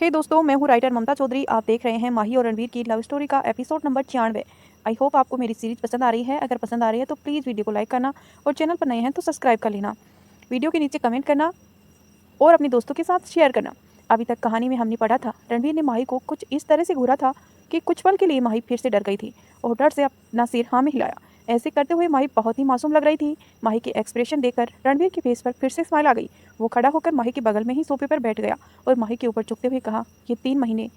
हे दोस्तों, मैं हूँ राइटर ममता चौधरी। आप देख रहे हैं माही और रणवीर की लव स्टोरी का एपिसोड नंबर 96। आई होप आपको मेरी सीरीज पसंद आ रही है। अगर पसंद आ रही है तो प्लीज़ वीडियो को लाइक करना और चैनल पर नए हैं तो सब्सक्राइब कर लेना। वीडियो के नीचे कमेंट करना और अपने दोस्तों के साथ शेयर करना। अभी तक कहानी में हमने पढ़ा था रणवीर ने माही को कुछ इस तरह से घूरा था कि कुछ पल के लिए माही फिर से डर गई थी और डर से अपना सिर हाँ में हिलाया। ऐसे करते हुए माही बहुत ही मासूम लग रही थी। माही के एक्सप्रेशन देखकर रणवीर के फेस पर फिर से स्माइल आ गई। वो खड़ा होकर माही के बगल में ही सोफे पर बैठ गया और माही के ऊपर झुकते हुए कहा, ये 3 महीने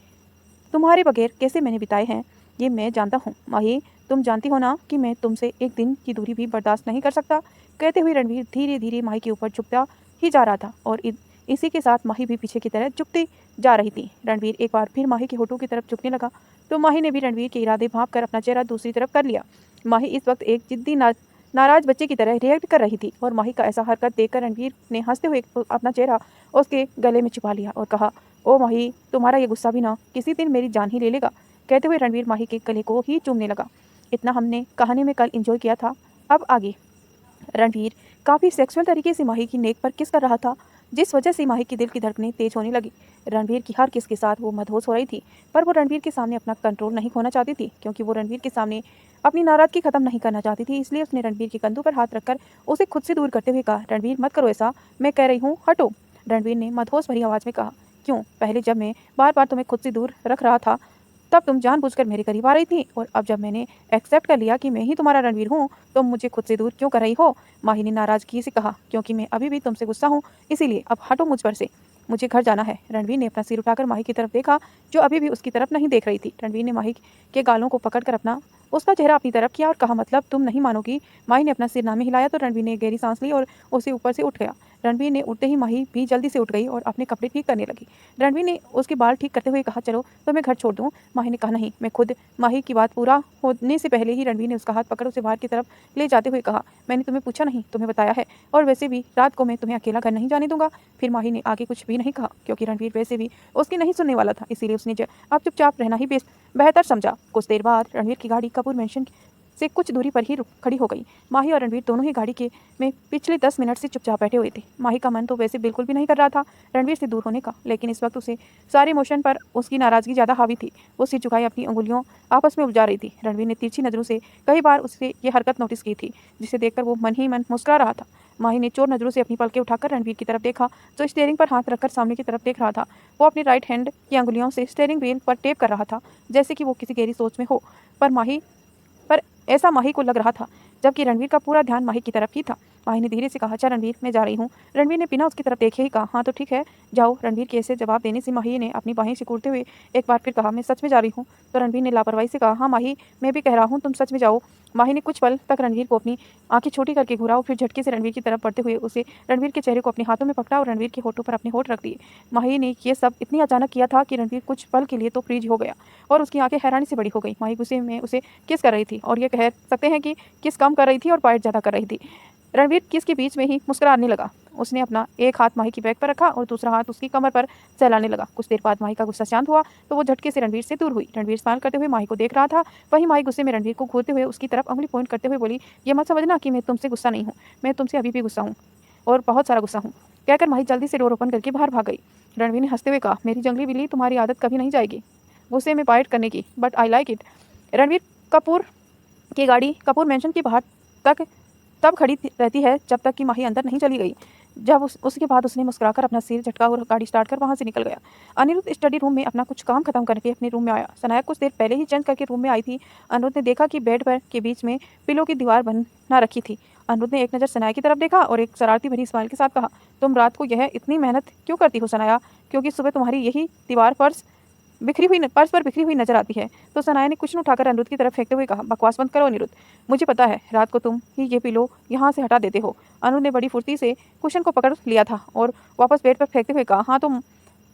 तुम्हारे बगैर कैसे मैंने बिताए हैं ये मैं जानता हूँ। माही, तुम जानती हो ना कि मैं तुमसे एक दिन की दूरी भी बर्दाश्त नहीं कर सकता। कहते हुए रणवीर धीरे धीरे माही के ऊपर झुकता ही जा रहा था और इसी के साथ माही भी पीछे की तरह झुकती जा रही थी। रणवीर एक बार फिर माही के होठों की तरफ झुकने लगा तो माही ने भी रणवीर के इरादे भांप कर अपना चेहरा दूसरी तरफ कर लिया। माही इस वक्त एक जिद्दी नाराज बच्चे की तरह रिएक्ट कर रही थी और माही का ऐसा हरकत देखकर रणवीर ने हंसते हुए अपना चेहरा उसके गले में छुपा लिया और कहा, ओ माही, तुम्हारा ये गुस्सा भी ना किसी दिन मेरी जान ही ले लेगा। कहते हुए रणवीर माही के गले को ही चूमने लगा। इतना हमने कहानी में कल एंजॉय किया था, अब आगे। रणवीर काफ़ी सेक्सुअल तरीके से माही की नेक पर किस कर रहा था, जिस वजह से माही की दिल की धड़कनें तेज होने लगी। रणवीर की हर किस के साथ वो मदहोश हो रही थी, पर वो रणवीर के सामने अपना कंट्रोल नहीं खोना चाहती थी, क्योंकि वो रणवीर के सामने अपनी नाराज़गी खत्म नहीं करना चाहती थी। इसलिए उसने रणवीर के कंधों पर हाथ रखकर उसे खुद से दूर करते हुए कहा, रणवीर मत करो ऐसा, मैं कह रही हूँ हटो। रणवीर ने मदहोश भरी आवाज़ में कहा, क्यों? पहले जब मैं बार बार तुम्हें खुद से दूर रख रहा था तब तुम जानबूझकर मेरे करीब आ रही थी, और अब जब मैंने एक्सेप्ट कर लिया कि मैं ही तुम्हारा रणवीर हूँ तो मुझे खुद से दूर क्यों कर रही हो? माही ने नाराजगी से कहा, क्योंकि मैं अभी भी तुमसे गुस्सा हूँ, इसीलिए अब हटो मुझ पर से, मुझे घर जाना है। रणवीर ने अपना सिर उठाकर माही की तरफ देखा, जो अभी भी उसकी तरफ नहीं देख रही थी। रणवीर ने माही के गालों को पकड़कर उसका चेहरा अपनी तरफ किया और कहा, मतलब तुम नहीं मानोगी? माही ने अपना सिर ना में हिलाया तो रणवीर ने गहरी सांस ली और उसे ऊपर से उठ गया। रणवीर ने उठते ही माही भी जल्दी से उठ गई और अपने कपड़े ठीक करने लगी। रणवीर ने उसके बाल ठीक करते हुए कहा, चलो तो मैं घर छोड़ दूँ? माही ने कहा, नहीं, मैं खुद। माही की बात पूरा होने से पहले ही रणवीर ने उसका हाथ पकड़ उसे बाहर की तरफ ले जाते हुए कहा, मैंने तुम्हें पूछा नहीं, तुम्हें बताया है, और वैसे भी रात को मैं तुम्हें अकेला घर नहीं जाने दूंगा। फिर माही ने आगे कुछ भी नहीं कहा, क्योंकि रणवीर वैसे भी उसकी नहीं सुनने वाला था, इसीलिए उसने अब चुपचाप रहना ही बेहतर समझा। कुछ देर बाद रणवीर की गाड़ी कपूर मेंशन से कुछ दूरी पर ही खड़ी हो गई। माही और रणवीर दोनों ही गाड़ी के में पिछले 10 मिनट से चुपचाप बैठे हुए थे। माही का मन तो वैसे बिल्कुल भी नहीं कर रहा था रणवीर से दूर होने का, लेकिन इस वक्त उसे सारे इमोशन पर उसकी नाराजगी ज़्यादा हावी थी। वो सिर झुकाए अपनी उंगलियों आपस में उलझा रही थी। रणवीर ने तिरछी नज़रों से कई बार उससे ये हरकत नोटिस की थी, जिसे देखकर वो मन ही मन मुस्कुरा रहा था। माही ने चोर नज़रों से अपनी पलकें उठाकर रणवीर की तरफ देखा, जो स्टीयरिंग पर हाथ रखकर सामने की तरफ देख रहा था। वो अपनी राइट हैंड की अंगुलियों से स्टीयरिंग व्हील पर टेप कर रहा था, जैसे कि वो किसी गहरी सोच में हो। पर ऐसा माही को लग रहा था, जबकि रणवीर का पूरा ध्यान माही की तरफ ही था। माही ने धीरे से कहा, अच्छा रणवीर, मैं जा रही हूँ। रणवीर ने बिना उसकी तरफ देखे ही कहा, हाँ तो ठीक है, जाओ। रणवीर के ऐसे जवाब देने से माही ने अपनी बाहें सिकुड़ते हुए एक बार फिर कहा, मैं सच में जा रही हूँ। तो रणवीर ने लापरवाही से कहा, हाँ माही, मैं भी कह रहा हूँ, तुम सच में जाओ। माही ने कुछ पल तक रणवीर को अपनी आंखें छोटी करके घूरा और फिर झटके से रणवीर की तरफ बढ़ते हुए उसे रणवीर के चेहरे को अपने हाथों में पकड़ा और रणवीर के होठों पर अपने होठ रख दिए। माही ने यह सब इतनी अचानक किया था कि रणवीर कुछ पल के लिए तो फ्रीज हो गया और उसकी आंखें हैरानी से बड़ी हो गई। माही गुस्से में उसे किस कर रही थी, और ये कह सकते हैं कि किस कम कर रही थी और बाइट ज़्यादा कर रही थी। रणवीर किस के बीच में ही मुस्कुराने लगा। उसने अपना एक हाथ माही की बैक पर रखा और दूसरा हाथ उसकी कमर पर सहलाने लगा। कुछ देर बाद माही का गुस्सा शांत हुआ तो वो झटके से रणवीर से दूर हुई। रणवीर स्माइल करते हुए माही को देख रहा था। वहीं माही गुस्से में रणवीर को घूरते हुए उसकी तरफ उंगली पॉइंट करते हुए बोली, ये मत समझना कि मैं तुमसे गुस्सा नहीं हूँ, मैं तुमसे अभी भी गुस्सा हूँ और बहुत सारा गुस्सा हूँ। कहकर माही जल्दी से डोर ओपन करके बाहर भाग गई। रणवीर ने हंसते हुए कहा, मेरी जंगली बिल्ली, तुम्हारी आदत कभी नहीं जाएगी गुस्से में बाइट करने की, but I like it. Ranveer Kapoor की गाड़ी कपूर मेंशन के बाहर तक तब खड़ी रहती है जब तक कि माही अंदर नहीं चली गई। जब उसके बाद उसने मुस्कुराकर अपना सिर झटका और गाड़ी स्टार्ट कर वहां से निकल गया। अनिरुद्ध स्टडी रूम में अपना कुछ काम खत्म करके अपने रूम में आया। सनाया कुछ देर पहले ही चेंज करके रूम में आई थी। अनिरुद्ध ने देखा कि बेड पर के बीच में पिलो की दीवार बना रखी थी। अनिरुद्ध ने एक नज़र सनाया की तरफ देखा और एक शरारती भरी स्माइल के साथ कहा, तुम रात को यह इतनी मेहनत क्यों करती हो सनाया? क्योंकि सुबह तुम्हारी यही दीवार पर्स पर बिखरी हुई नजर आती है। तो सनाया ने कुशन उठाकर अनिरुद्ध की तरफ फेंकते हुए कहा, बकवास बंद करो अनिरुद्ध, मुझे पता है रात को तुम ही ये पिलो यहाँ से हटा देते हो। अनिरुद्ध ने बड़ी फुर्ती से कुशन को पकड़ लिया था और वापस बेड पर फेंकते हुए कहा, हाँ तो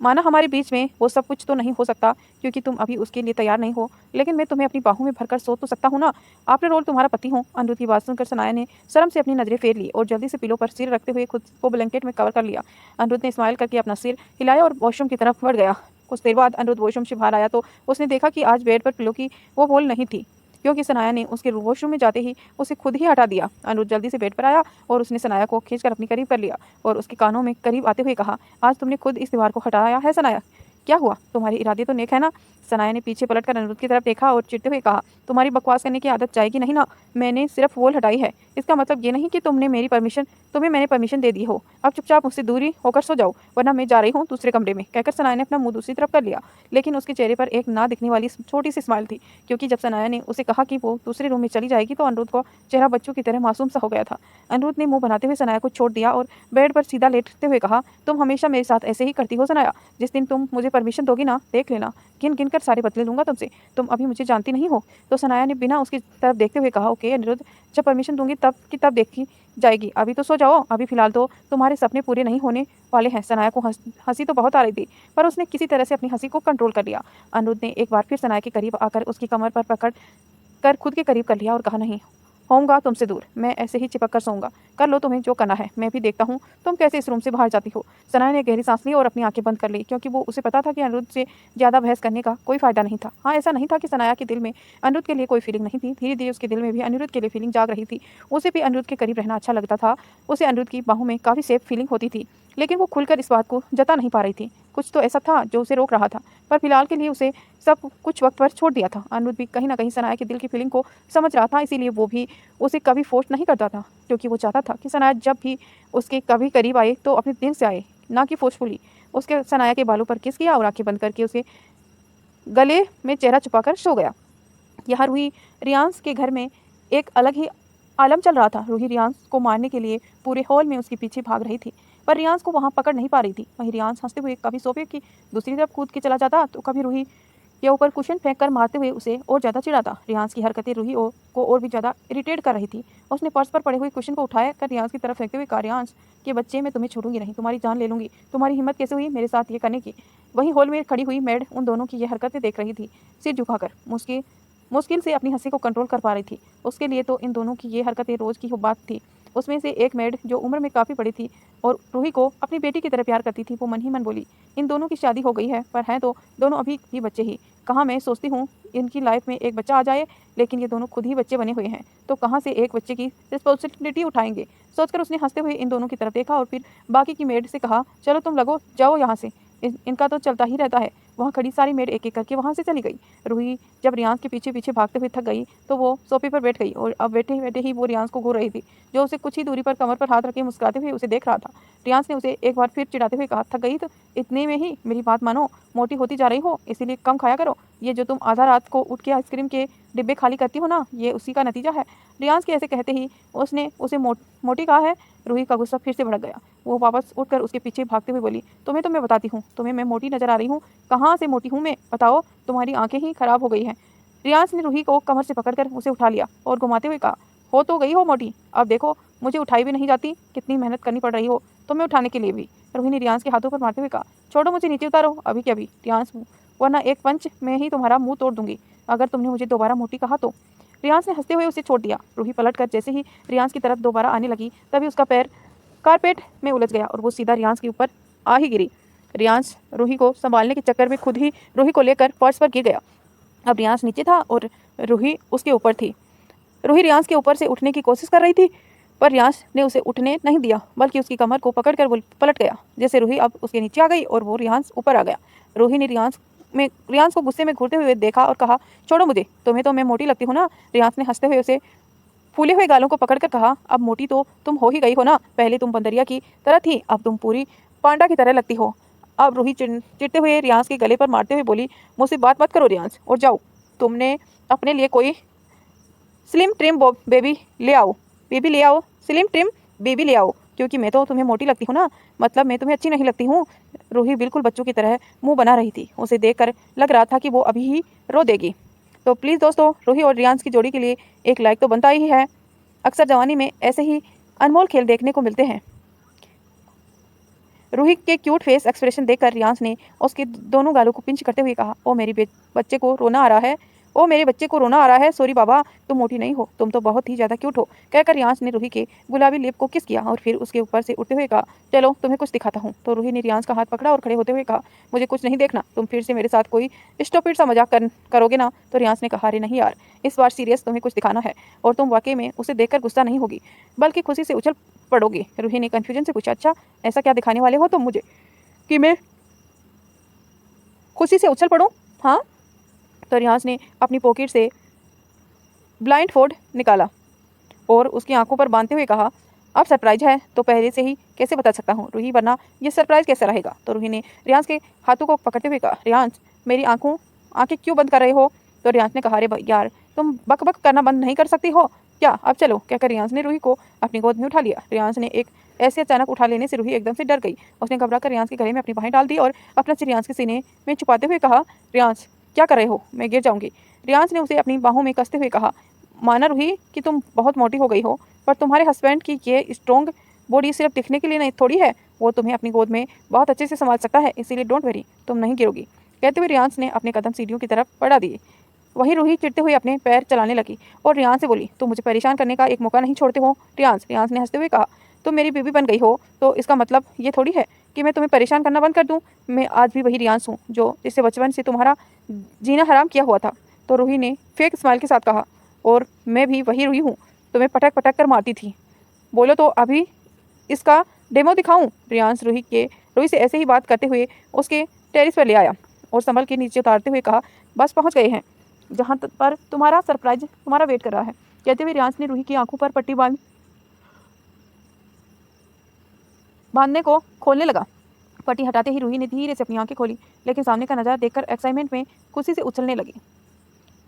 माना हमारे बीच में वो सब कुछ तो नहीं हो सकता क्योंकि तुम अभी उसके लिए तैयार नहीं हो, लेकिन मैं तुम्हें अपनी बाहों में भरकर सो तो सकता हूँ ना। आफ्टर ऑल तुम्हारा पति हूँ। अनिरुद्ध की बात सुनकर सनाया ने शर्म से अपनी नजरें फेर ली और जल्दी से पिलो पर सिर रखते हुए खुद को ब्लैंकेट में कवर कर लिया। अनिरुद्ध ने स्माइल करके अपना सिर हिलाया और वॉशरूम की तरफ बढ़ गया। कुछ देर बाद अनिरुद्ध वॉशरूम से बाहर आया तो उसने देखा कि आज बेड पर पिलो की वो बोल नहीं थी, क्योंकि सनाया ने उसके वॉशरूम में जाते ही उसे खुद ही हटा दिया। अनिरुद्ध जल्दी से बेड पर आया और उसने सनाया को खींचकर अपनी करीब कर लिया और उसके कानों में करीब आते हुए कहा, आज तुमने खुद इस दीवार को हटाया है सनाया, क्या हुआ? तुम्हारे इरादे तो नेक है ना? सनाया ने पीछे पलटकर अनिरुद्ध की तरफ देखा और चिढ़ते हुए कहा, तुम्हारी बकवास करने की आदत जाएगी नहीं ना? मैंने सिर्फ वॉल हटाई है। इसका मतलब ये नहीं कि तुम्हें मैंने परमिशन दे दी हो। अब चुपचाप मुझसे दूरी होकर सो जाओ, वरना मैं जा रही हूँ दूसरे कमरे में, कहकर सनाया ने अपना मुंह दूसरी तरफ कर लिया। लेकिन उसके चेहरे पर एक ना दिखने वाली छोटी सी स्माइल थी, क्योंकि जब सनाया ने उसे कहा कि वो दूसरे रूम में चली जाएगी तो अनिरुद्ध का चेहरा बच्चों की तरह मासूम सा हो गया था। अनिरुद्ध ने मुंह बनाते हुए सनाया को छोड़ दिया और बेड पर सीधा लेटते हुए कहा, तुम हमेशा मेरे साथ ऐसे ही करती हो सनाया। जिस दिन तुम मुझे परमिशन दोगी ना, देख लेना, गिन गिन कर सारे बदले लूंगा तुमसे। तुम अभी मुझे जानती नहीं हो। तो सनाया ने बिना उसकी तरफ देखते हुए कहा, ओके अनिरुद्ध, जब परमिशन दूंगी तब की तब देखी जाएगी। अभी तो सो जाओ, अभी फिलहाल तो तुम्हारे सपने पूरे नहीं होने वाले हैं। सनाया को हंसी तो बहुत आ रही थी, पर उसने किसी तरह से अपनी हंसी को कंट्रोल कर लिया। अनिरुद्ध ने एक बार फिर सनाया के करीब आकर उसकी कमर पर पकड़ कर खुद के करीब कर लिया और कहा, नहीं होऊंगा तुमसे दूर, मैं ऐसे ही चिपक कर सोऊंगा। कर लो तुम्हें जो करना है, मैं भी देखता हूँ तुम कैसे इस रूम से बाहर जाती हो। सनाया ने गहरी सांस ली और अपनी आंखें बंद कर ली, क्योंकि वो उसे पता था कि अनिरुद्ध से ज़्यादा बहस करने का कोई फायदा नहीं था। हाँ, ऐसा नहीं था कि सनाया के दिल में अनिरुद्ध के लिए कोई फीलिंग नहीं थी। धीरे धीरे उसके दिल में भी अनिरुद्ध के लिए फीलिंग जाग रही थी। उसे भी अनिरुद्ध के करीब रहना अच्छा लगता था। उसे अनिरुद्ध की बाहों में काफ़ी सेफ फीलिंग होती थी, लेकिन वो खुलकर इस बात को जता नहीं पा रही थी। कुछ तो ऐसा था जो उसे रोक रहा था, पर फिलहाल के लिए उसे सब कुछ वक्त पर छोड़ दिया था। अनिरुद्ध भी कहीं ना कहीं सनाया के दिल की फीलिंग को समझ रहा था, इसीलिए वो भी उसे कभी फोर्स नहीं करता था, क्योंकि वो चाहता था कि सनाया जब भी उसके कभी करीब आए तो अपने दिल से आए, ना कि फोर्सफुली। उसके सनाया के बालों पर किस किया और आंखें बंद करके उसे गले में चेहरा छुपाकर सो गया। यहाँ रूही रियांस के घर में एक अलग ही आलम चल रहा था। रूही रियांस को मारने के लिए पूरे हॉल में उसके पीछे भाग रही थी, पर रियांस को वहाँ पकड़ नहीं पा रही थी। वहीं रियांस हंसते हुए कभी सोफे की दूसरी तरफ कूद के चला जाता, तो कभी रूही के ऊपर कुशन फेंक कर मारते हुए उसे और ज़्यादा चिढ़ाता। रियांस की हरकतें रूही को और भी ज़्यादा इरिटेट कर रही थी। उसने पर्स पर पड़े हुए कुशन को उठाया कर रियांस की तरफ फेंकते हुए कहा, रियांस के बच्चे, मैं तुम्हें छोड़ूंगी नहीं, तुम्हारी जान ले लूंगी। तुम्हारी हिम्मत कैसे हुई मेरे साथ ये करने की? वहीं हॉल में खड़ी हुई मेड उन दोनों की ये हरकतें देख रही थी, सिर झुकाकर। मुश्किल से अपनी हंसी को कंट्रोल कर पा रही थी। उसके लिए तो इन दोनों की ये हरकतें रोज की बात थी। उसमें से एक मेड जो उम्र में काफ़ी बड़ी थी और रूही को अपनी बेटी की तरह प्यार करती थी, वो मन ही मन बोली, इन दोनों की शादी हो गई है, पर हैं तो दोनों अभी भी बच्चे ही। कहाँ मैं सोचती हूँ इनकी लाइफ में एक बच्चा आ जाए, लेकिन ये दोनों खुद ही बच्चे बने हुए हैं, तो कहाँ से एक बच्चे की रिस्पॉन्सिबिलिटी उठाएंगे। सोचकर उसने हंसते हुए इन दोनों की तरफ देखा और फिर बाकी की मेड से कहा, चलो तुम लगो जाओ यहाँ से, इनका तो चलता ही रहता है। वहाँ खड़ी सारी मेड एक एक करके वहाँ से चली गई। रूही जब रियांस के पीछे पीछे भागते हुए थक गई तो वो सोफे पर बैठ गई और अब बैठे बैठे ही वो रियांस को घूर रही थी, जो उसे कुछ ही दूरी पर कमर पर हाथ रखे मुस्कुराते हुए उसे देख रहा था। रियांस ने उसे एक बार फिर चिढ़ाते हुए कहा, थक गई तो इतने में ही मेरी बात मानो, मोटी होती जा रही हो, इसीलिए कम खाया करो। ये जो तुम आधा रात को उठ के आइसक्रीम के डिब्बे खाली करती हो ना, ये उसी का नतीजा है। रियांस के ऐसे कहते ही उसने उसे मोटी कहा है। रूही का गुस्सा फिर से भड़क गया। वो वापस उठकर उसके पीछे भागते हुए बोली, तुम्हें तो मैं बताती हूँ, तुम्हें मैं मोटी नजर आ रही हूँ? कहाँ से मोटी हूँ मैं, बताओ? तुम्हारी आंखें ही खराब हो गई हैं। रियांस ने रूही को कमर से पकड़कर उसे उठा लिया और घुमाते हुए कहा, हो तो गई हो मोटी, अब देखो मुझे उठाई भी नहीं जाती, कितनी मेहनत करनी पड़ रही हो तुम्हें उठाने के लिए भी। रूही ने रियांस के हाथों पर मारते हुए कहा, छोड़ो मुझे, नीचे उतारो अभी के अभी रियांस, वरना एक पंच में ही तुम्हारा मुंह तोड़ दूंगी अगर तुमने मुझे दोबारा मोटी कहा तो। रियांस ने हंसते हुए उसे छोड़ दिया। रूही पलट कर जैसे ही रियांस की तरफ दोबारा आने लगी, तभी उसका पैर कारपेट में उलझ गया और वो सीधा रियांस के ऊपर आ ही गिरी। रियांस रूही को संभालने के चक्कर में खुद ही रूही को लेकर फर्श पर गिर गया। अब रियांस नीचे था और रूही उसके ऊपर थी। रूही रियांस के ऊपर से उठने की कोशिश कर रही थी, पर रियांस ने उसे उठने नहीं दिया, बल्कि उसकी कमर को पकड़कर वो पलट गया। जैसे रूही अब उसके नीचे आ गई और वो रियांस ऊपर आ गया। रूही ने रियांस को गुस्से में घूरते हुए देखा और कहा, छोड़ो मुझे, तुम्हें तो मैं मोटी लगती हूँ ना? रियांस ने हंसते हुए उसे फूले हुए गालों को पकड़कर कहा, अब मोटी तो तुम हो ही गई हो ना? पहले तुम बंदरिया की तरह थी, अब तुम पूरी पांडा की तरह लगती हो। अब रूही चिढ़ते हुए रियांस के गले पर मारते हुए बोली, मुझसे बात मत करो रियांस, और जाओ तुमने अपने लिए कोई स्लिम ट्रिम बेबी ले आओ, स्लिम ट्रिम बेबी ले आओ, क्योंकि मैं तो तुम्हें मोटी लगती हूँ ना, मतलब मैं तुम्हें अच्छी नहीं लगती हूँ। रूही बिल्कुल बच्चों की तरह मुंह बना रही थी। उसे देखकर लग रहा था कि वो अभी ही रो देगी। तो प्लीज़ दोस्तों, रूही और रियांस की जोड़ी के लिए एक लाइक तो बनता ही है। अक्सर जवानी में ऐसे ही अनमोल खेल देखने को मिलते हैं। रूही के क्यूट फेस एक्सप्रेशन देखकर रियांस ने उसके दोनों गालों को पिंच करते हुए कहा, ओ मेरी बच्चे को रोना आ रहा है, ओ मेरे बच्चे को रोना आ रहा है, सॉरी बाबा, तुम मोटी नहीं हो, तुम तो बहुत ही ज़्यादा क्यूट हो, कहकर रियांस ने रूही के गुलाबी लिप को किस किया और फिर उसके ऊपर से उठते हुए कहा, चलो तुम्हें कुछ दिखाता हूँ। तो रूही ने रियांस का हाथ पकड़ा और खड़े होते हुए कहा, मुझे कुछ नहीं देखना, तुम फिर से मेरे साथ कोई स्टूपिड सा मजाक करोगे ना? तो रियांस ने कहा, अरे नहीं यार, इस बार सीरियस तुम्हें कुछ दिखाना है और तुम वाकई में उसे देखकर गुस्सा नहीं होगी, बल्कि खुशी से उछल पड़ोगे। रूही ने कन्फ्यूजन से पूछा, अच्छा ऐसा क्या दिखाने वाले हो तुम मुझे कि मैं खुशी से उछल पड़ूं? हाँ। तो रियांस ने अपनी पॉकेट से ब्लाइंड फोल्ड निकाला और उसकी आंखों पर बांधते हुए कहा, अब सरप्राइज है तो पहले से ही कैसे बता सकता हूँ रूही, वरना ये सरप्राइज कैसे रहेगा? तो रूही ने रियांस के हाथों को पकड़ते हुए कहा, रियांस मेरी आंखें क्यों बंद कर रहे हो? तो रियांस ने कहा, अरे यार तुम बक बक करना बंद नहीं कर सकती हो क्या? अब चलो, कहकर रियांस ने रूही को अपनी गोद में उठा लिया। रियांस ने एक ऐसे अचानक उठा लेने से रूही एकदम से डर गई। उसने घबरा कर रियांस के गले में अपनी बाहें डाल दी और अपना सिर रियांस के सीने में छुपाते हुए कहा, रियांस क्या कर रहे हो? मैं गिर जाऊंगी। रियांस ने उसे अपनी बाहों में कसते हुए कहा, माना रूही कि तुम बहुत मोटी हो गई हो, पर तुम्हारे हस्बैंड की ये स्ट्रॉन्ग बॉडी सिर्फ दिखने के लिए नहीं थोड़ी है, वो तुम्हें अपनी गोद में बहुत अच्छे से संभाल सकता है, इसीलिए डोंट वरी, तुम नहीं गिरोगी। कहते हुए रियांस ने अपने कदम सीढ़ियों की तरफ बढ़ा दिए। वहीं रूही चिढ़ते हुए अपने पैर चलाने लगी और रियांस से बोली, तुम मुझे परेशान करने का एक मौका नहीं छोड़ते हो रियांस ने हंसते हुए कहा, तुम मेरी बीवी बन गई हो तो इसका मतलब ये थोड़ी है कि मैं तुम्हें परेशान करना बंद कर दूं। मैं आज भी वही रियांस हूँ जो जिससे बचपन से तुम्हारा जीना हराम किया हुआ था। तो रूही ने फेक स्माइल के साथ कहा, और मैं भी वही रूही हूँ तुम्हें पटक पटक कर मारती थी। बोलो तो अभी इसका डेमो दिखाऊं? रियांस रूही से ऐसे ही बात करते हुए उसके टेरिस पर ले आया और संभल के नीचे उतारते हुए कहा, बस पहुंच गए हैं जहां पर तुम्हारा सरप्राइज तुम्हारा वेट कर रहा है। कहते हुए रियांस ने रूही की आंखों पर पट्टी बांधने को खोलने लगा। पट्टी हटाते ही रूही ने धीरे से अपनी आंखें खोली, लेकिन सामने का नजारा देखकर एक्साइटमेंट में खुशी से उछलने लगी।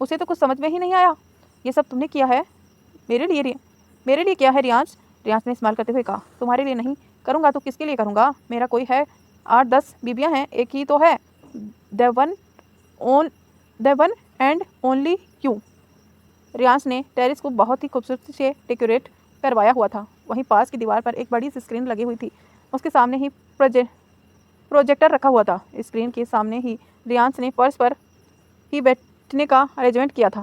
उसे तो कुछ समझ में ही नहीं आया, ये सब तुमने किया है मेरे लिए क्या है रियांस? रियांस ने स्माइल करते हुए कहा, तुम्हारे लिए नहीं करूँगा तो किसके लिए करूँगा? मेरा कोई है 8-10 बीबियाँ हैं, एक ही तो है, the one and only you. रियांस ने टेरिस को बहुत ही खूबसूरती से डेकोरेट करवाया हुआ था। वहीं पास की दीवार पर एक बड़ी सी स्क्रीन लगी हुई थी। उसके सामने ही प्रोजेक्टर रखा हुआ था। स्क्रीन के सामने ही रियांस ने फर्श पर ही बैठने का अरेंजमेंट किया था।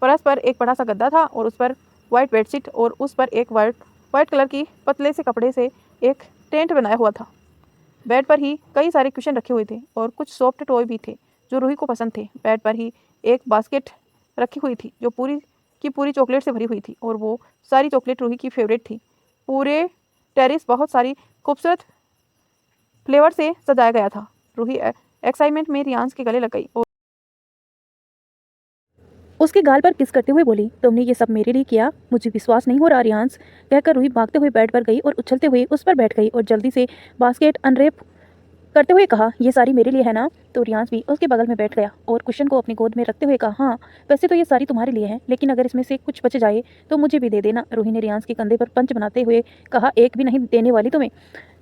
फर्श पर एक बड़ा सा गद्दा था और उस पर वाइट बेडशीट और उस पर एक वाइट कलर की पतले से कपड़े से एक टेंट बनाया हुआ था। बेड पर ही कई सारे कुशन रखे हुए थे और कुछ सॉफ्ट टॉय भी थे जो रूही को पसंद थे। बेड पर ही एक बास्केट रखी हुई थी जो पूरी चॉकलेट से भरी हुई थी और वो सारी चॉकलेट रूही की फेवरेट थी। पूरे टेरिस बहुत सारी खूबसूरत फ्लेवर से सजाया गया था। रूही एक्साइटमेंट में रियांस के गले लग गई और उसके गाल पर किस करते हुए बोली, तुमने ये सब मेरे लिए किया? मुझे विश्वास नहीं हो रहा रियांस। कहकर रूही भागते हुए बेड पर गई और उछलते हुए उस पर बैठ गई और जल्दी से बास्केट अनरेप करते हुए कहा, ये सारी मेरे लिए है ना? तो रियांस भी उसके बगल में बैठ गया और कुशन को अपनी गोद में रखते हुए कहा, हाँ वैसे तो ये सारी तुम्हारे लिए है, लेकिन अगर इसमें से कुछ बच जाए तो मुझे भी दे देना। रूही ने रियांस के कंधे पर पंच बनाते हुए कहा, एक भी नहीं देने वाली तुम्हें,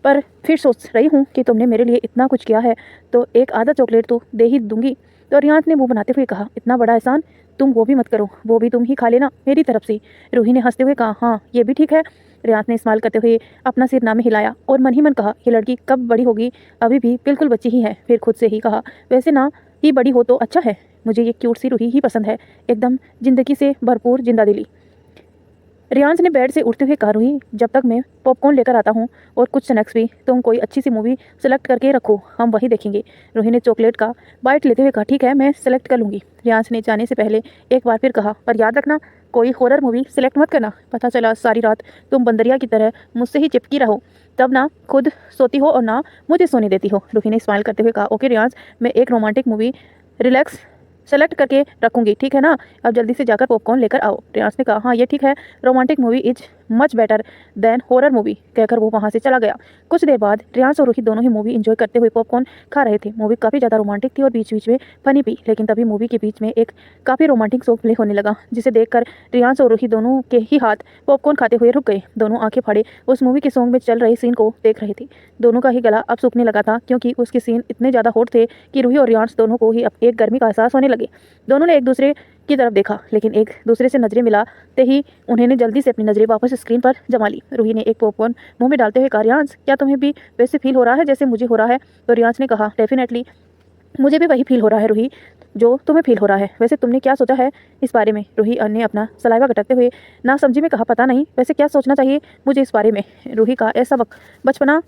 पर फिर सोच रही हूँ कि तुमने मेरे लिए इतना कुछ किया है तो एक आधा चॉकलेट तो दे ही दूंगी। तो रियांस ने मुंह बनाते हुए कहा, इतना बड़ा एहसान तुम वो भी मत करो, वो भी तुम ही खा लेना मेरी तरफ से। रूही ने हंसते हुए कहा, हाँ ये भी ठीक है। रियांस ने स्माइल करते हुए अपना सिर ना में हिलाया और मन ही मन कहा, ये लड़की कब बड़ी होगी, अभी भी बिल्कुल बच्ची ही है। फिर खुद से ही कहा, वैसे ना ही बड़ी हो तो अच्छा है, मुझे ये क्यूट सी रूही ही पसंद है, एकदम जिंदगी से भरपूर जिंदा दिली। रियांस ने बेड से उठते हुए कहा, रूही जब तक मैं पॉपकॉर्न लेकर आता हूँ और कुछ स्नैक्स भी, तुम कोई अच्छी सी मूवी सेलेक्ट करके रखो, हम वही देखेंगे। रूही ने चॉकलेट का बाइट लेते हुए कहा, ठीक है मैं सेलेक्ट कर लूँगी। रियांस ने जाने से पहले एक बार फिर कहा, पर याद रखना कोई हॉरर मूवी सेलेक्ट मत करना, पता चला सारी रात तुम बंदरिया की तरह मुझसे ही चिपकी रहो, तब ना खुद सोती हो और ना मुझे सोने देती हो। रूही ने स्माइल करते हुए कहा, ओके रियांस, मैं एक रोमांटिक मूवी रिलैक्स सेलेक्ट करके रखूंगी, ठीक है ना? अब जल्दी से जाकर पॉपकॉर्न लेकर आओ। रियांस ने कहा, हाँ ये ठीक है, romantic movie is much better than horror movie. कहकर वो वहाँ से चला गया। कुछ देर बाद रियांस और रूही दोनों ही मूवी एंजॉय करते हुए पॉपकॉर्न खा रहे थे। मूवी काफ़ी ज़्यादा रोमांटिक थी और बीच बीच में फनी भी, लेकिन तभी मूवी के बीच में एक काफ़ी रोमांटिक सॉन्ग प्ले होने लगा, जिसे देखकर रियांस और रूही दोनों के ही हाथ पॉपकॉर्न खाते हुए रुक गए। दोनों आंखें फाड़े उस मूवी के सॉन्ग में चल रहे सीन को देख रहे थे। दोनों का ही गला अब सूखने लगा था, क्योंकि उसके सीन इतने ज़्यादा हॉट थे कि रूही और रियांस दोनों को ही अब एक गर्मी का एहसास होने लगे। दोनों ने एक दूसरे की तरफ देखा, लेकिन एक दूसरे से नजरें मिलाते ही उन्होंने जल्दी से अपनी नजरें वापस स्क्रीन पर जमा ली। रूही ने एक पॉपकॉर्न मुंह में डालते हुए कहा, रियांस क्या तुम्हें भी वैसे फील हो रहा है जैसे मुझे हो रहा है? तो रियांस ने कहा, डेफिनेटली मुझे भी वही फील हो रहा है रूही जो तुम्हें फील हो रहा है। वैसे तुमने क्या सोचा है इस बारे में? रूही ने अपना सलाइवा गटकते हुए नासमझी में कहा, पता नहीं, वैसे क्या सोचना चाहिए मुझे इस बारे में? रूही का ऐसा बचपना